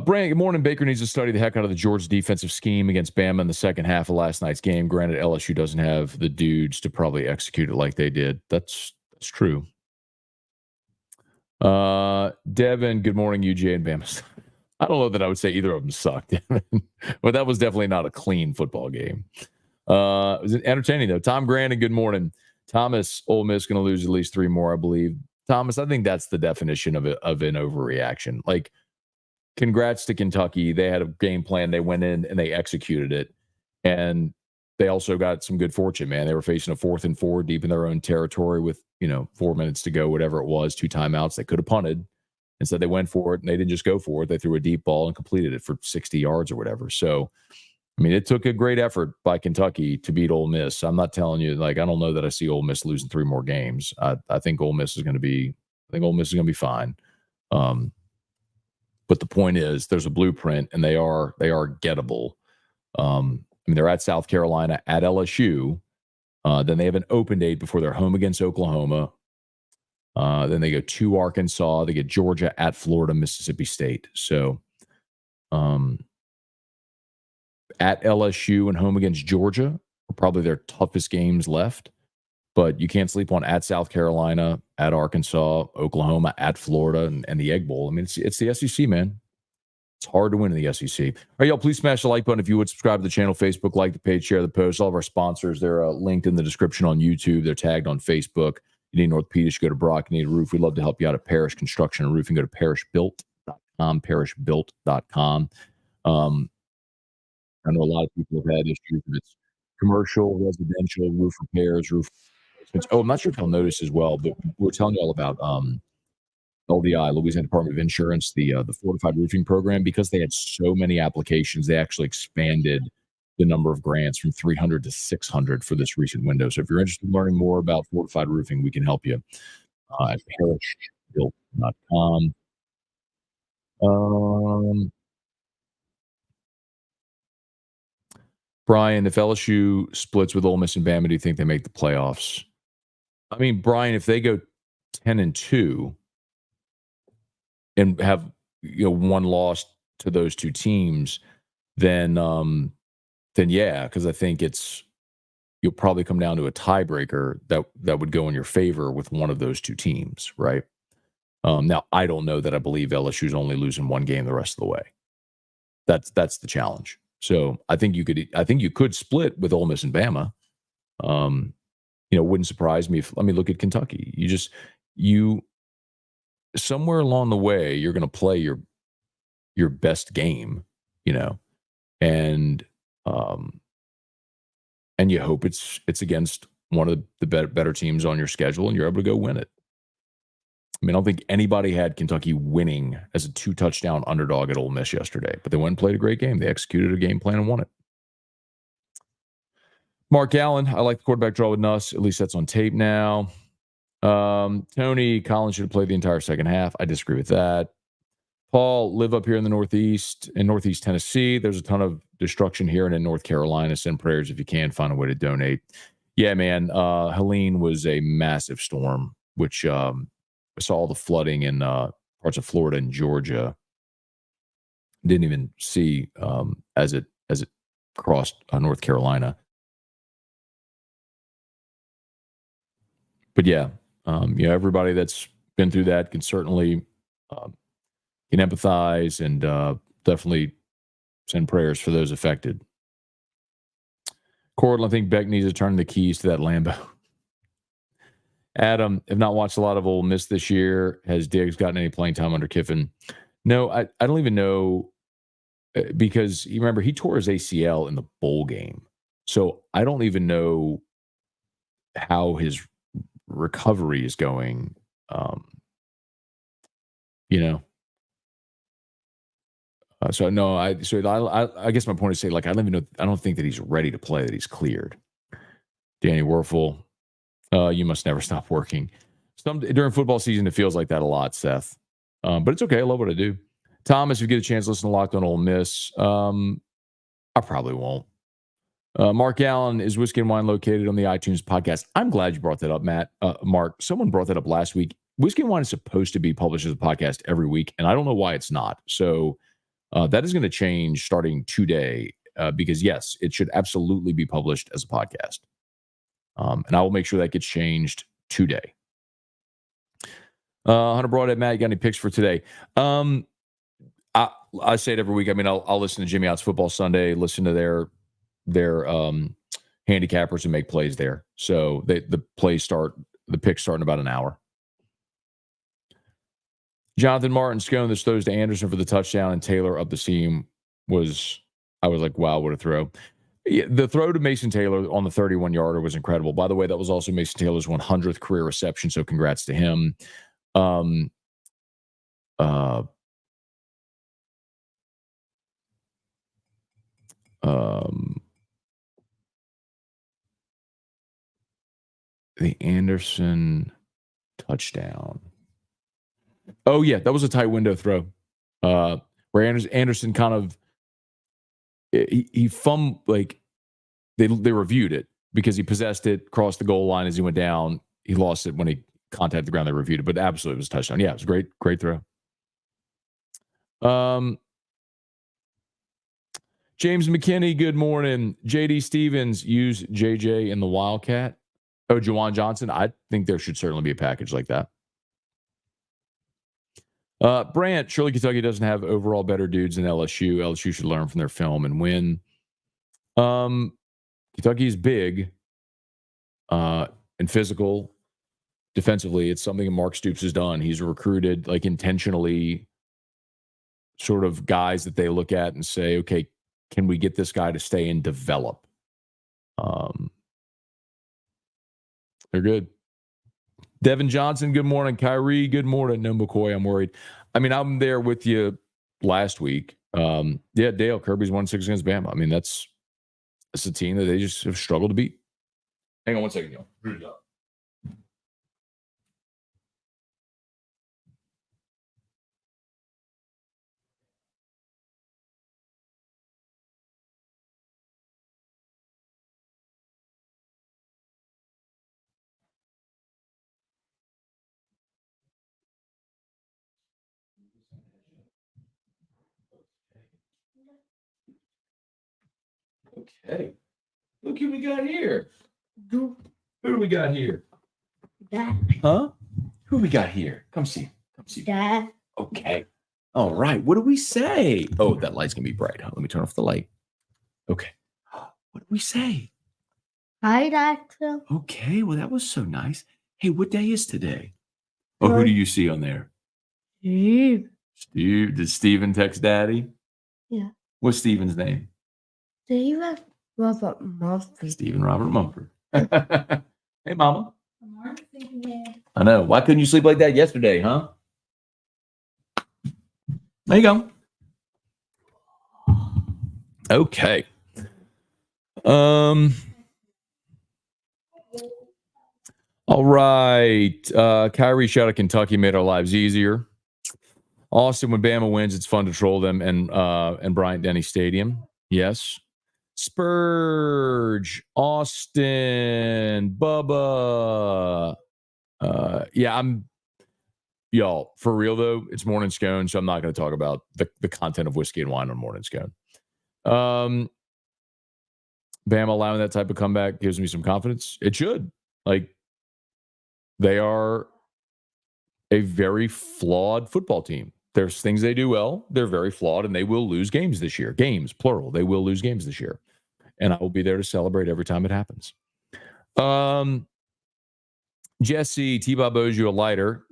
Brand, good morning. Baker needs to study the heck out of the Georgia defensive scheme against Bama in the second half of last night's game. Granted, LSU doesn't have the dudes to probably execute it like they did. That's true. Devin, good morning, UJ and Bama. I don't know that I would say either of them sucked, but that was definitely not a clean football game. It was entertaining, though. Tom Grandin, good morning. Thomas, Ole Miss going to lose at least 3 more, I believe. Thomas, I think that's the definition of an overreaction. Like, congrats to Kentucky. They had a game plan. They went in and they executed it. And they also got some good fortune, man. They were facing a 4th and 4 deep in their own territory with, 4 minutes to go, whatever it was, 2 timeouts. They could have punted. Instead, they went for it and they didn't just go for it. They threw a deep ball and completed it for 60 yards or whatever. So, I mean, it took a great effort by Kentucky to beat Ole Miss. I'm not telling you, I don't know that I see Ole Miss losing 3 more games. I think Ole Miss is going to be fine. But the point is, there's a blueprint, and they are gettable. They're at South Carolina, at LSU. Then they have an open date before they're home against Oklahoma. Then they go to Arkansas. They get Georgia, at Florida, Mississippi State. So, at LSU and home against Georgia are probably their toughest games left. But you can't sleep on at South Carolina, at Arkansas, Oklahoma, at Florida, and the Egg Bowl. I mean, it's the SEC, man. It's hard to win in the SEC. All right, y'all, please smash the like button if you would. Subscribe to the channel, Facebook, like the page, share the post. All of our sponsors, they're linked in the description on YouTube. They're tagged on Facebook. You need an orthopedist, go to Brock. You need a roof, we'd love to help you out at Parish Construction and Roofing. Go to parishbuilt.com, parishbuilt.com. I know a lot of people have had issues with its commercial, residential, roof repairs, roof replacements. Oh, I'm not sure if y'all noticed as well, but we're telling you all about LDI, Louisiana Department of Insurance, the fortified roofing program. Because they had so many applications, they actually expanded the number of grants from 300 to 600 for this recent window. So if you're interested in learning more about fortified roofing, we can help you at parishbuilt.com. Brian, if LSU splits with Ole Miss and Bama, do you think they make the playoffs? I mean, Brian, if they go 10-2 and have one loss to those 2 teams, then yeah, because I think you'll probably come down to a tiebreaker that would go in your favor with one of those 2 teams, right? Now, I don't know that I believe LSU's only losing 1 game the rest of the way. That's the challenge. So I think you could split with Ole Miss and Bama. Wouldn't surprise me if, look at Kentucky. You somewhere along the way, you're going to play your best game, and you hope it's against one of the better teams on your schedule, and you're able to go win it. I don't think anybody had Kentucky winning as a 2-touchdown underdog at Ole Miss yesterday, but they went and played a great game. They executed a game plan and won it. Mark Allen, I like the quarterback draw with Nuss. At least that's on tape now. Tony Collins should have played the entire second half. I disagree with that. Paul, live up here in the Northeast, in Northeast Tennessee. There's a ton of destruction here and in North Carolina. Send prayers if you can. Find a way to donate. Yeah, man. Helene was a massive storm, which saw all the flooding in parts of Florida and Georgia. Didn't even see as it crossed North Carolina. But yeah, everybody that's been through that can certainly can empathize and definitely send prayers for those affected. Cordell, I think Beck needs to turn the keys to that Lambo. Adam, have not watched a lot of Ole Miss this year. Has Diggs gotten any playing time under Kiffin? No, I don't even know, because you remember he tore his ACL in the bowl game. So I don't even know how his recovery is going. So no, I guess my point is, say, I don't even know. I don't think that he's ready to play, that he's cleared. Danny Werfel, you must never stop working. During football season, it feels like that a lot, Seth. But it's okay. I love what I do. Thomas, if you get a chance, listen to Locked on Ole Miss. I probably won't. Mark Allen, is Whiskey and Wine located on the iTunes podcast? I'm glad you brought that up, Matt. Mark, someone brought that up last week. Whiskey and Wine is supposed to be published as a podcast every week, and I don't know why it's not. So that is going to change starting today, because, yes, it should absolutely be published as a podcast. And I will make sure that gets changed today. Hunter Broadhead, Matt, you got any picks for today? I say it every week. I'll listen to Jimmy Ott's Football Sunday, listen to their handicappers who make plays there. So the picks start in about an hour. Jonathan Martin Scone, this throws to Anderson for the touchdown, and Taylor up the seam I was like, wow, what a throw. Yeah, the throw to Mason Taylor on the 31-yarder was incredible. By the way, that was also Mason Taylor's 100th career reception, so congrats to him. Um, uh, the Anderson touchdown. Oh, yeah, that was a tight window throw. Where Anderson kind of he fumbled, like they reviewed it because he possessed it, crossed the goal line as he went down. He lost it when he contacted the ground. They reviewed it, but absolutely it was a touchdown. Yeah, it was a great throw. James McKinney, good morning. JD Stevens, use JJ in the Wildcat. Oh, Juwan Johnson. I think there should certainly be a package like that. Brant, surely Kentucky doesn't have overall better dudes than LSU. LSU should learn from their film and win. Kentucky is big and physical. Defensively, it's something that Mark Stoops has done. He's recruited like intentionally sort of guys that they look at and say, okay, can we get this guy to stay and develop? They're good. Devin Johnson, good morning. Kyrie, good morning. No McCoy, I'm worried. I mean, I'm there with you last week. Yeah, Dale, Kirby's 1-6 against Bama. I mean, that's a team that they just have struggled to beat. Hang on one second, y'all. Okay. Look who we got here. Who do we got here? Dad. Huh? Who we got here? Come see. Dad. Okay. All right. What do we say? Oh, that light's going to be bright. Huh? Let me turn off the light. Okay. What do we say? Hi, Doctor. Okay. Well, that was so nice. Hey, what day is today? Oh, who do you see on there? Steve. Steve. Did Steven text Daddy? Yeah. What's Steven's name? Steven Robert Mumford. Steven Robert Mumford. Hey, Mama. I know. Why couldn't you sleep like that yesterday, huh? There you go. Okay. All right. Kyrie shout out Kentucky made our lives easier. Austin, when Bama wins, it's fun to troll them and Bryant Denny Stadium. Yes. Spurge, Austin, Bubba. Yeah, y'all, for real though, it's Morning Scone, so I'm not going to talk about the content of whiskey and wine on Morning Scone. Bama allowing that type of comeback gives me some confidence. It should. Like, they are a very flawed football team. There's things they do well. They're very flawed, and they will lose games this year. Games, plural. They will lose games this year. And I will be there to celebrate every time it happens. Jesse, T-Bob owes you a lighter.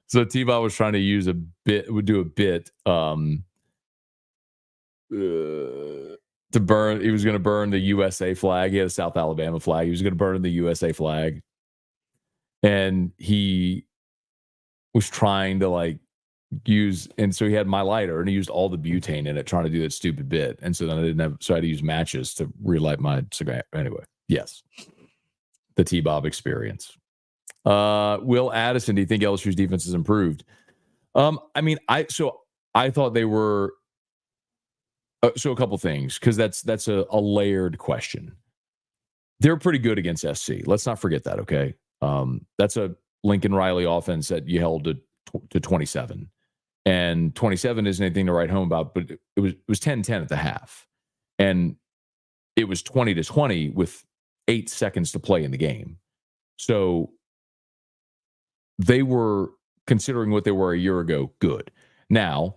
So T-Bob was trying to use do a bit to burn. He was going to burn the USA flag. He had a South Alabama flag. He was going to burn the USA flag. And he was trying to like and so he had my lighter and he used all the butane in it trying to do that stupid bit. And so then I had to use matches to relight my cigar. Anyway, yes. The T-Bob experience. Will Addison, do you think LSU's defense has improved? I mean, I thought they were so a couple things, because that's a layered question. They're pretty good against SC. Let's not forget that, okay? That's a Lincoln Riley offense that you held to 27. And 27 isn't anything to write home about, but it was 10-10 at the half. And it was 20-20 with 8 seconds to play in the game. So they were, considering what they were a year ago, good. Now,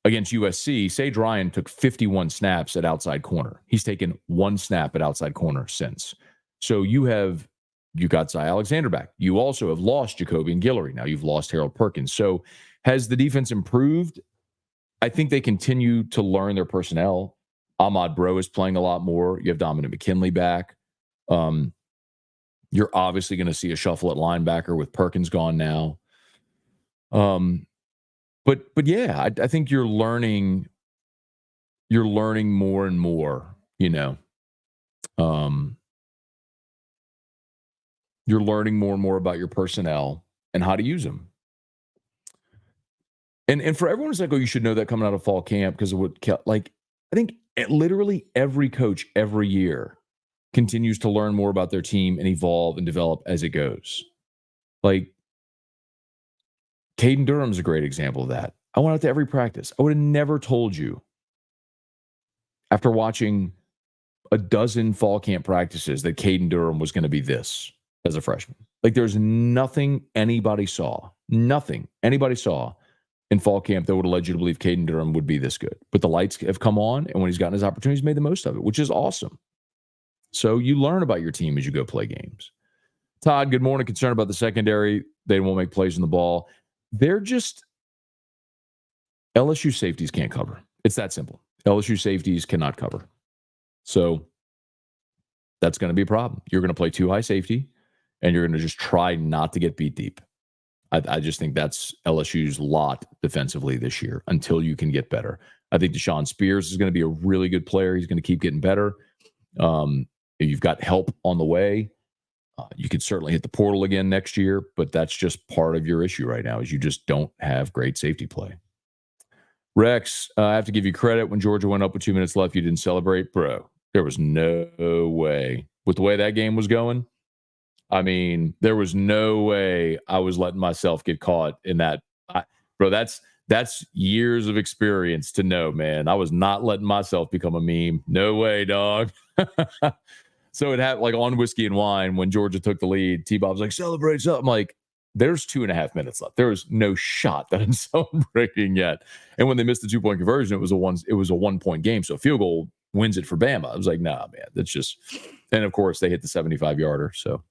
against USC, Sage Ryan took 51 snaps at outside corner. He's taken 1 snap at outside corner since. So you have you got Zy Alexander back. You also have lost Jacoby and Guillory. Now you've lost Harold Perkins. So has the defense improved? I think they continue to learn their personnel. Ahmad Bro is playing a lot more. You have Dominic McKinley back. You're obviously going to see a shuffle at linebacker with Perkins gone now. But yeah, I think you're learning more and more, you're learning more and more about your personnel and how to use them. And for everyone who's like, oh, you should know that coming out of fall camp because of what, I think literally every coach every year continues to learn more about their team and evolve and develop as it goes. Like, Caden Durham's a great example of that. I went out to every practice. I would have never told you after watching a dozen fall camp practices that Caden Durham was going to be this as a freshman. Like, there's nothing anybody saw in fall camp that would have led you to believe Caden Durham would be this good. But the lights have come on, and when he's gotten his opportunities, made the most of it, which is awesome. So you learn about your team as you go play games. Todd, good morning. Concerned about the secondary. They won't make plays on the ball. They're just LSU safeties can't cover. It's that simple. LSU safeties cannot cover. So that's going to be a problem. You're going to play too high safety, and you're going to just try not to get beat deep. I just think that's LSU's lot defensively this year until you can get better. I think Deshaun Spears is going to be a really good player. He's going to keep getting better. You've got help on the way. You could certainly hit the portal again next year, but that's just part of your issue right now is you just don't have great safety play. Rex, I have to give you credit. When Georgia went up with 2 minutes left, you didn't celebrate. Bro, there was no way. With the way that game was going, I mean, there was no way I was letting myself get caught in that. Bro, that's years of experience to know, man. I was not letting myself become a meme. No way, dog. So it had like on Whiskey and Wine when Georgia took the lead, T-Bob was like, celebrate something. I'm like, there's 2.5 minutes left. There is no shot that I'm celebrating yet. And when they missed the 2-point conversion, it was a 1-point game. So a field goal wins it for Bama. I was like, nah, man, that's just, and of course they hit the 75-yarder. So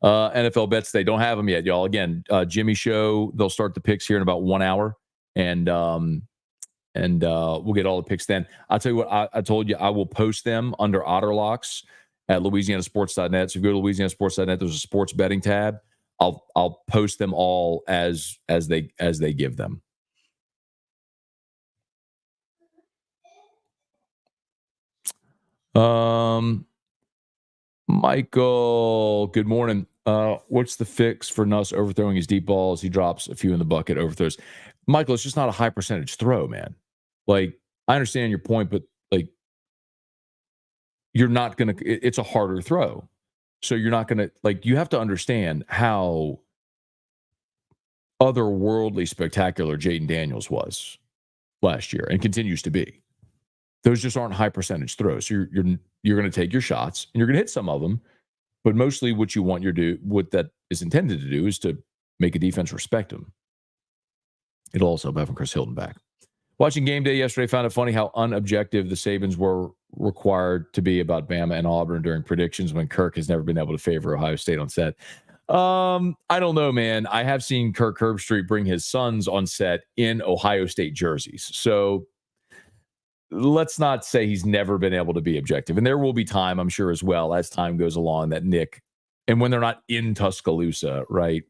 NFL bets, they don't have them yet, y'all. Again, Jimmy Show, they'll start the picks here in about 1 hour. And we'll get all the picks then. I'll tell you what, I told you I will post them under Otterlocks at LouisianaSports.net. So if you go to LouisianaSports.net, there's a sports betting tab. I'll post them all as they give them. Michael, good morning. What's the fix for Nuss overthrowing his deep balls? He drops a few in the bucket, overthrows. Michael, it's just not a high percentage throw, man. Like, I understand your point, but like, you're not going to, it's a harder throw. So you're not going to, like, you have to understand how otherworldly spectacular Jaden Daniels was last year and continues to be. Those just aren't high percentage throws. So you're going to take your shots and you're going to hit some of them, but mostly what that is intended to do is to make a defense respect them. It'll also have Chris Hilton back. Watching game day yesterday, found it funny how unobjective the Sabans were required to be about Bama and Auburn during predictions when Kirk has never been able to favor Ohio State on set. I don't know, man. I have seen Kirk Herbstreit bring his sons on set in Ohio State jerseys. So let's not say he's never been able to be objective. And there will be time, I'm sure, as well, as time goes along, that Nick, and when they're not in Tuscaloosa, right?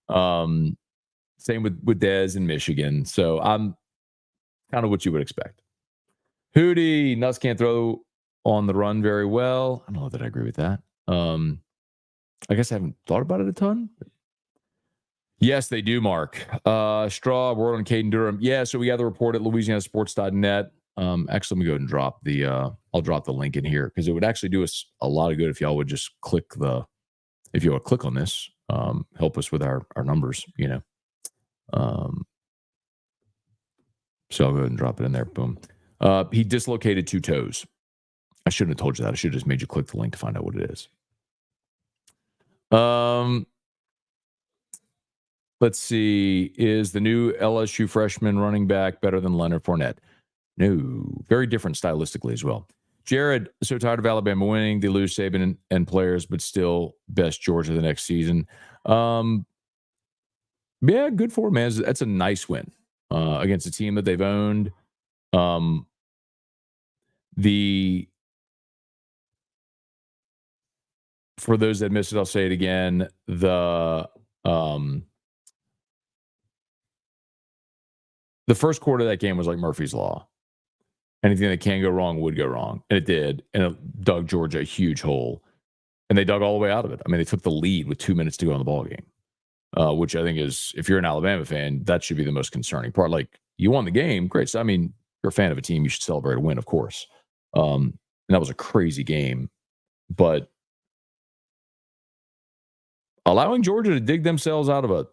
Same with Dez in Michigan. So I'm kind of what you would expect. Hootie, Nuss can't throw on the run very well. I don't know that I agree with that. I guess I haven't thought about it a ton. Yes, they do, Mark. Straw, word on Caden Durham. Yeah, so we got the report at LouisianaSports.net. Actually, let me go ahead and drop I'll drop the link in here because it would actually do us a lot of good if y'all would just click on this, help us with our numbers, so I'll go ahead and drop it in there. Boom. He dislocated 2 toes. I shouldn't have told you that. I should have just made you click the link to find out what it is. Let's see. Is the new LSU freshman running back better than Leonard Fournette? No. Very different stylistically as well. Jared, so tired of Alabama winning. They lose Saban and players, but still best Georgia the next season. Yeah, good for them, man. That's a nice win against a team that they've owned. For those that missed it, I'll say it again. The first quarter of that game was like Murphy's Law. Anything that can go wrong would go wrong. And it did. And it dug Georgia a huge hole. And they dug all the way out of it. I mean, they took the lead with 2 minutes to go in the ballgame, which I think is, if you're an Alabama fan, that should be the most concerning part. Like, you won the game. Great. So, I mean, you're a fan of a team. You should celebrate a win, of course. And that was a crazy game. But allowing Georgia to dig themselves out of a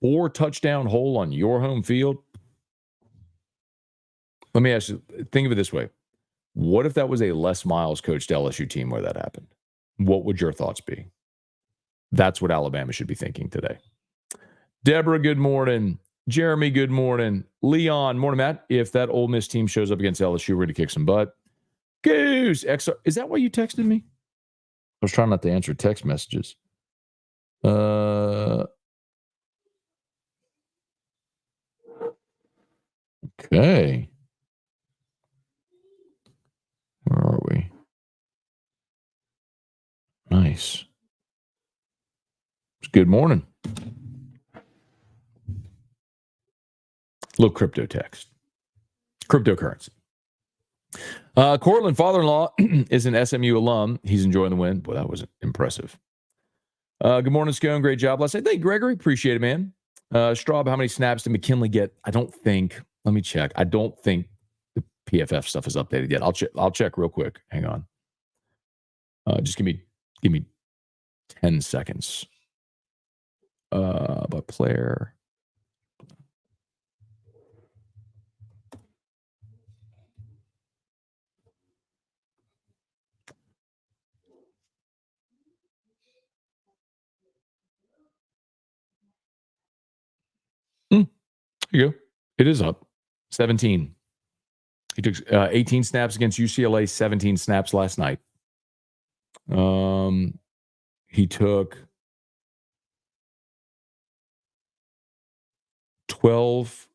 4-touchdown hole on your home field, let me ask you, think of it this way. What if that was a Les Miles coached LSU team where that happened? What would your thoughts be? That's what Alabama should be thinking today. Deborah, good morning. Jeremy, good morning. Leon, morning, Matt. If that Ole Miss team shows up against LSU, we're going to kick some butt. Goose, XR. Is that why you texted me? I was trying not to answer text messages. Okay. Where are we? Nice. Good morning. Little crypto text. Cryptocurrency. Cortland, father-in-law, is an SMU alum. He's enjoying the win. Boy, that was impressive. Good morning, Scone. Great job last night. Thank you, Gregory. Appreciate it, man. Straub, how many snaps did McKinley get? I don't think. Let me check. I don't think the PFF stuff is updated yet. I'll check real quick. Hang on. Just give me 10 seconds. But player. There you go. It is up. 17. He took 18 snaps against UCLA, 17 snaps last night. He took 12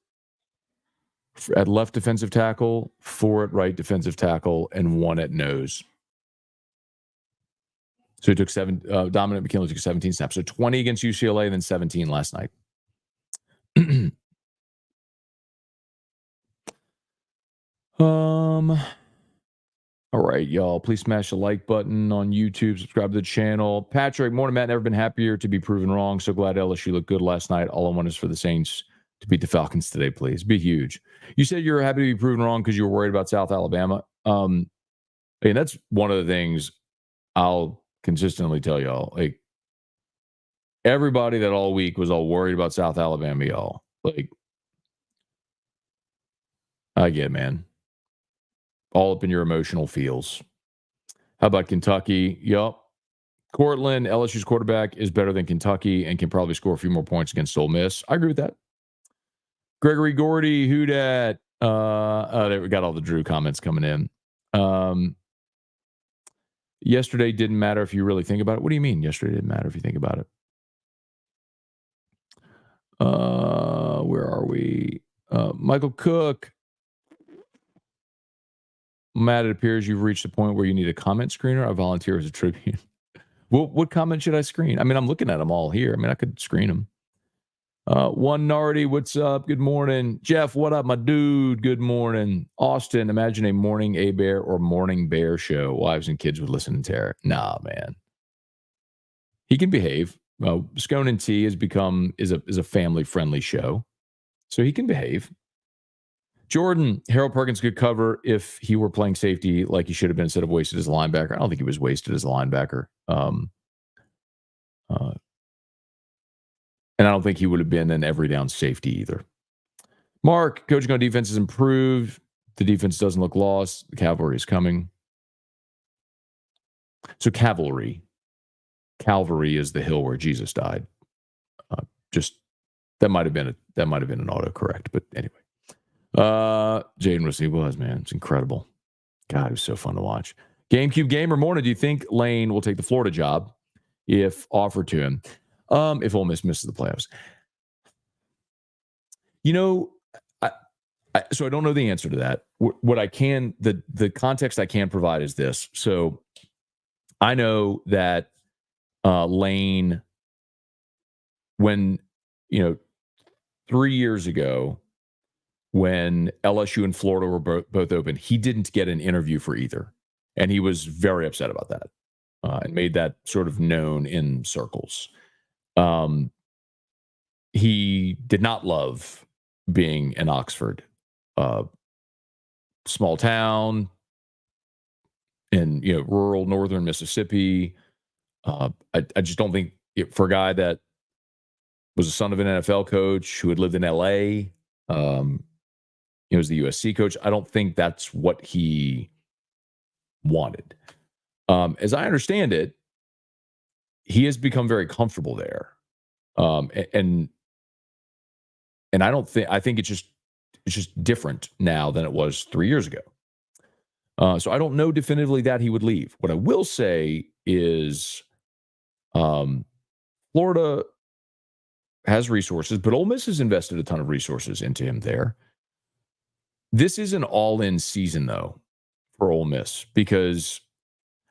at left defensive tackle, 4 at right defensive tackle, and 1 at nose. So he took 7. Dominic McKinley took 17 snaps. So 20 against UCLA, and then 17 last night. All right, y'all. Please smash the like button on YouTube. Subscribe to the channel. Patrick, morning, Matt. Never been happier to be proven wrong. So glad LSU looked good last night. All I want is for the Saints to beat the Falcons today, please. Be huge. You said you were happy to be proven wrong because you were worried about South Alabama. And that's one of the things I'll consistently tell y'all. Like, everybody that all week was all worried about South Alabama, y'all. Like, I get it, man. All up in your emotional feels. How about Kentucky? Yup. Cortland, LSU's quarterback, is better than Kentucky and can probably score a few more points against Ole Miss. I agree with that. Gregory Gordy, who dat? There we got all the Drew comments coming in. Yesterday didn't matter if you really think about it. What do you mean yesterday didn't matter if you think about it? Where are we? Michael Cook. Matt, it appears you've reached a point where you need a comment screener. I volunteer as a tribune. What comment should I screen? I mean, I'm looking at them all here. I mean, I could screen them. One Nardi, what's up? Good morning. Jeff, what up, my dude? Good morning. Austin, imagine a morning A-Bear or morning bear show. Wives and kids would listen to terror. Nah, man. He can behave. Scone and Tea is a family-friendly show. So he can behave. Jordan, Harold Perkins could cover if he were playing safety like he should have been instead of wasted as a linebacker. I don't think he was wasted as a linebacker. And I don't think he would have been an every down safety either. Mark, coaching on defense has improved. The defense doesn't look lost. The cavalry is coming. So Calvary is the hill where Jesus died. That might have been an autocorrect, but anyway. Jaden Rossi was, man. It's incredible. God, it was so fun to watch. GameCube Gamer Morning, do you think Lane will take the Florida job if offered to him? If Ole Miss misses the playoffs. You know, so I don't know the answer to that. What I can, the context I can provide is this. So I know that Lane, when, 3 years ago, when LSU and Florida were both open, he didn't get an interview for either. And he was very upset about that and made that sort of known in circles. He did not love being in Oxford, small town in rural northern Mississippi. I just don't think for a guy that was the son of an NFL coach who had lived in LA, he was the USC coach. I don't think that's what he wanted. As I understand it, he has become very comfortable there. And I don't think, I think it's just different now than it was 3 years ago. So I don't know definitively that he would leave. What I will say is Florida has resources, but Ole Miss has invested a ton of resources into him there. This is an all-in season though for Ole Miss because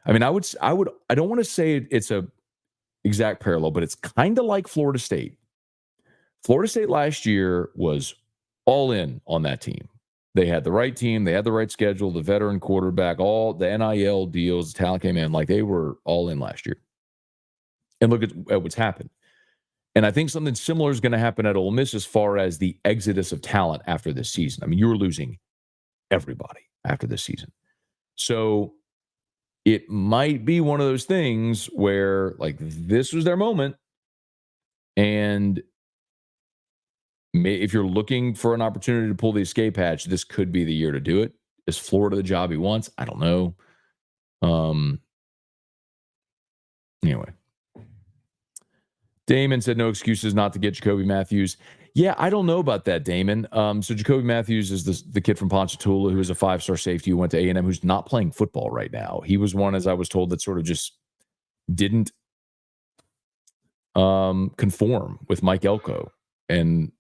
I don't want to say it's a exact parallel, but it's kind of like Florida State. Florida State last year was all in on that team. They had the right team. They had the right schedule, the veteran quarterback, all the NIL deals, talent came in. Like they were all in last year. And look at what's happened. And I think something similar is going to happen at Ole Miss as far as the exodus of talent after this season. I mean, you were losing everybody after this season. So it might be one of those things where like this was their moment. And if you're looking for an opportunity to pull the escape hatch, this could be the year to do it. Is Florida the job he wants? I don't know. Anyway, Damon said no excuses not to get Jacoby Matthews. Yeah, I don't know about that, Damon. So Jacoby Matthews is the kid from Ponchatoula who is a 5-star safety who went to A&M who's not playing football right now. He was one, as I was told, that sort of just didn't conform with Mike Elko. And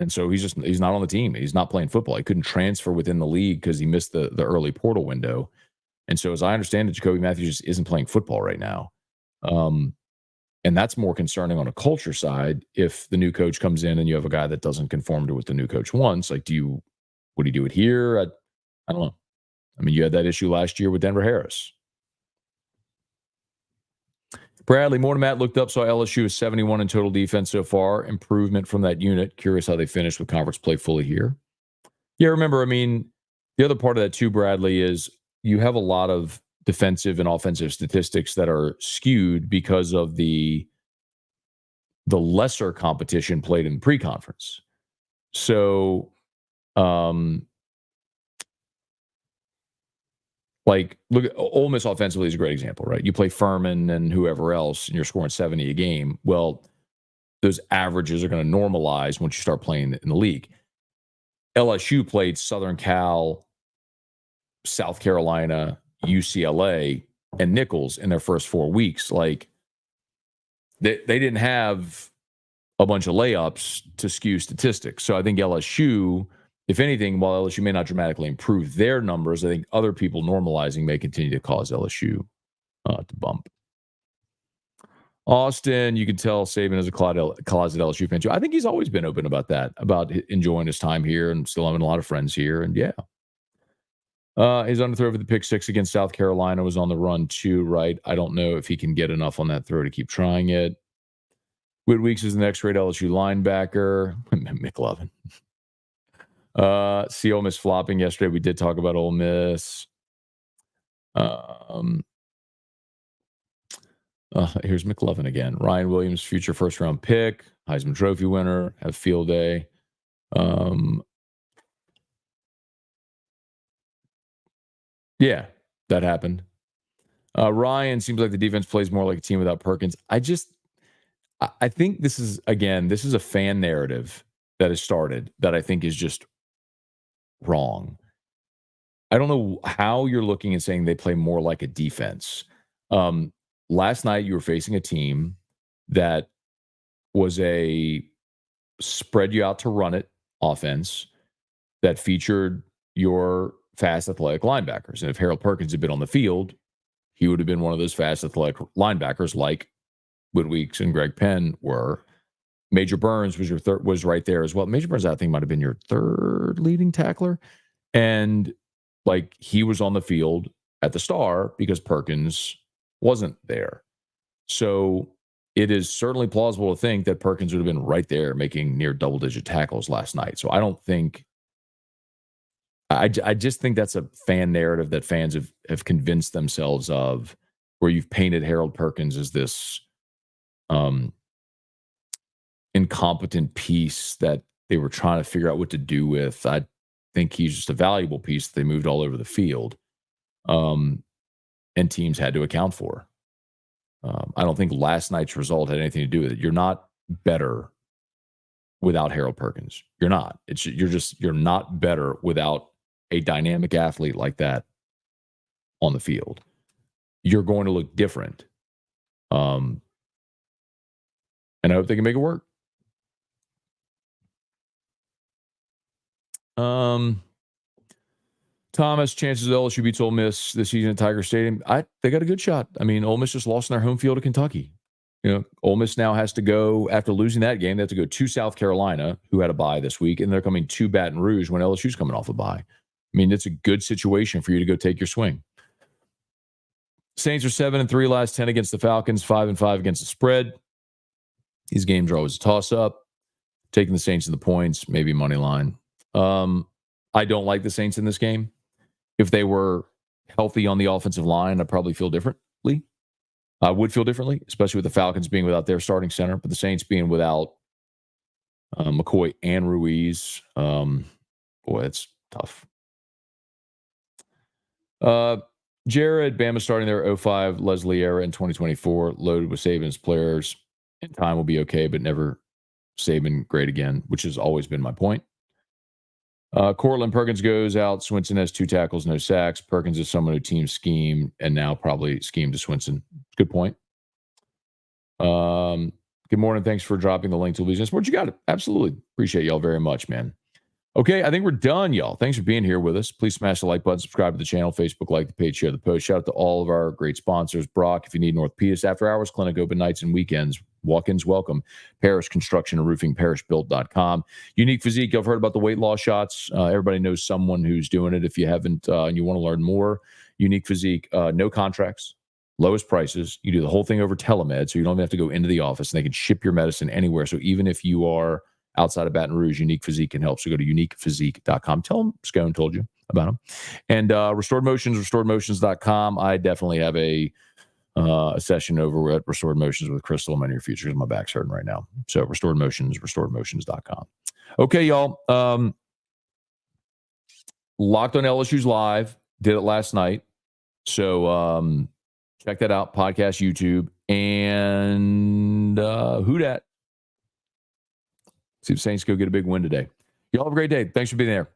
so he's not on the team. He's not playing football. He couldn't transfer within the league because he missed the early portal window. And so as I understand it, Jacoby Matthews just isn't playing football right now. And that's more concerning on a culture side. If the new coach comes in and you have a guy that doesn't conform to what the new coach wants, like, would he do it here? I don't know. I mean, you had that issue last year with Denver Harris. Bradley, morning, Matt looked up, saw LSU is 71 in total defense so far. Improvement from that unit. Curious how they finished with conference play fully here. Yeah, remember, I mean, the other part of that too, Bradley, is you have a lot of defensive and offensive statistics that are skewed because of the lesser competition played in pre-conference. So, like, look at Ole Miss offensively is a great example, right? You play Furman and whoever else, and you're scoring 70 a game. Well, those averages are going to normalize once you start playing in the league. LSU played Southern Cal, South Carolina, UCLA, and Nichols in their first 4 weeks. Like, they didn't have a bunch of layups to skew statistics. So I think LSU, if anything, while LSU may not dramatically improve their numbers, I think other people normalizing may continue to cause LSU to bump. Austin, you can tell Saban is a closet LSU fan too. I think he's always been open about that, about enjoying his time here and still having a lot of friends here. And yeah. His underthrow for the pick 6 against South Carolina was on the run too, right? I don't know if he can get enough on that throw to keep trying it. Whit Weeks is the next great LSU linebacker. McLovin. See Ole Miss flopping yesterday. We did talk about Ole Miss. Here's McLovin again. Ryan Williams, future first-round pick, Heisman Trophy winner, have field day. Yeah, that happened. Ryan seems like the defense plays more like a team without Perkins. I think this is a fan narrative that has started that I think is just wrong. I don't know how you're looking and saying they play more like a defense. Last night you were facing a team that was a spread you out to run it offense that featured your fast athletic linebackers. And if Harold Perkins had been on the field, he would have been one of those fast athletic linebackers like Wood Weeks and Greg Penn were. Major Burns was was right there as well. Major Burns, I think, might have been your third leading tackler. And like he was on the field at the Star because Perkins wasn't there. So it is certainly plausible to think that Perkins would have been right there making near double-digit tackles last night. So I don't think I just think that's a fan narrative that fans have convinced themselves of, where you've painted Harold Perkins as this incompetent piece that they were trying to figure out what to do with. I think he's just a valuable piece that they moved all over the field, and teams had to account for. I don't think last night's result had anything to do with it. You're not better without Harold Perkins. You're not. You're not better without a dynamic athlete like that on the field. You're going to look different. And I hope they can make it work. Thomas, chances of LSU beats Ole Miss this season at Tiger Stadium. They got a good shot. I mean, Ole Miss just lost in their home field to Kentucky. You know, Ole Miss now has to go, after losing that game, they have to go to South Carolina, who had a bye this week, and they're coming to Baton Rouge when LSU's coming off a bye. I mean, it's a good situation for you to go take your swing. Saints are 7-3 last 10 against the Falcons, 5-5 against the spread. These games are always a toss-up. Taking the Saints in the points, maybe money line. I don't like the Saints in this game. If they were healthy on the offensive line, I'd probably feel differently. I would feel differently, especially with the Falcons being without their starting center, but the Saints being without McCoy and Ruiz. Boy, it's tough. Jared, Bama starting their 05 Leslie era in 2024, loaded with Saban's players. In time will be okay, but never Saban great again, which has always been my point. Cortland Perkins goes out. Swinson has 2 tackles, no sacks. Perkins is someone who teams scheme and now probably scheme to Swinson. Good point. Good morning. Thanks for dropping the link to Losing Sports. You got it. Absolutely. Appreciate y'all very much, man. Okay, I think we're done, y'all. Thanks for being here with us. Please smash the like button, subscribe to the channel, Facebook, like the page, share the post. Shout out to all of our great sponsors. Brock, if you need orthopedist after hours clinic, open nights and weekends. Walk-ins welcome. Parish Construction and Roofing, parishbuilt.com. Unique Physique, you've heard about the weight loss shots. Everybody knows someone who's doing it. If you haven't and you want to learn more, Unique Physique, no contracts, lowest prices. You do the whole thing over telemed, so you don't even have to go into the office, and they can ship your medicine anywhere. So even if you are outside of Baton Rouge, Unique Physique can help. So go to uniquephysique.com. Tell them Scone told you about them. And Restored Motions, restoredmotions.com. I definitely have a session over at Restored Motions with Crystal in my near future because my back's hurting right now. So Restored Motions, restoredmotions.com. Okay, y'all. Locked on LSU's live. Did it last night. So check that out. Podcast, YouTube. And who dat? See if Saints go get a big win today. Y'all have a great day. Thanks for being there.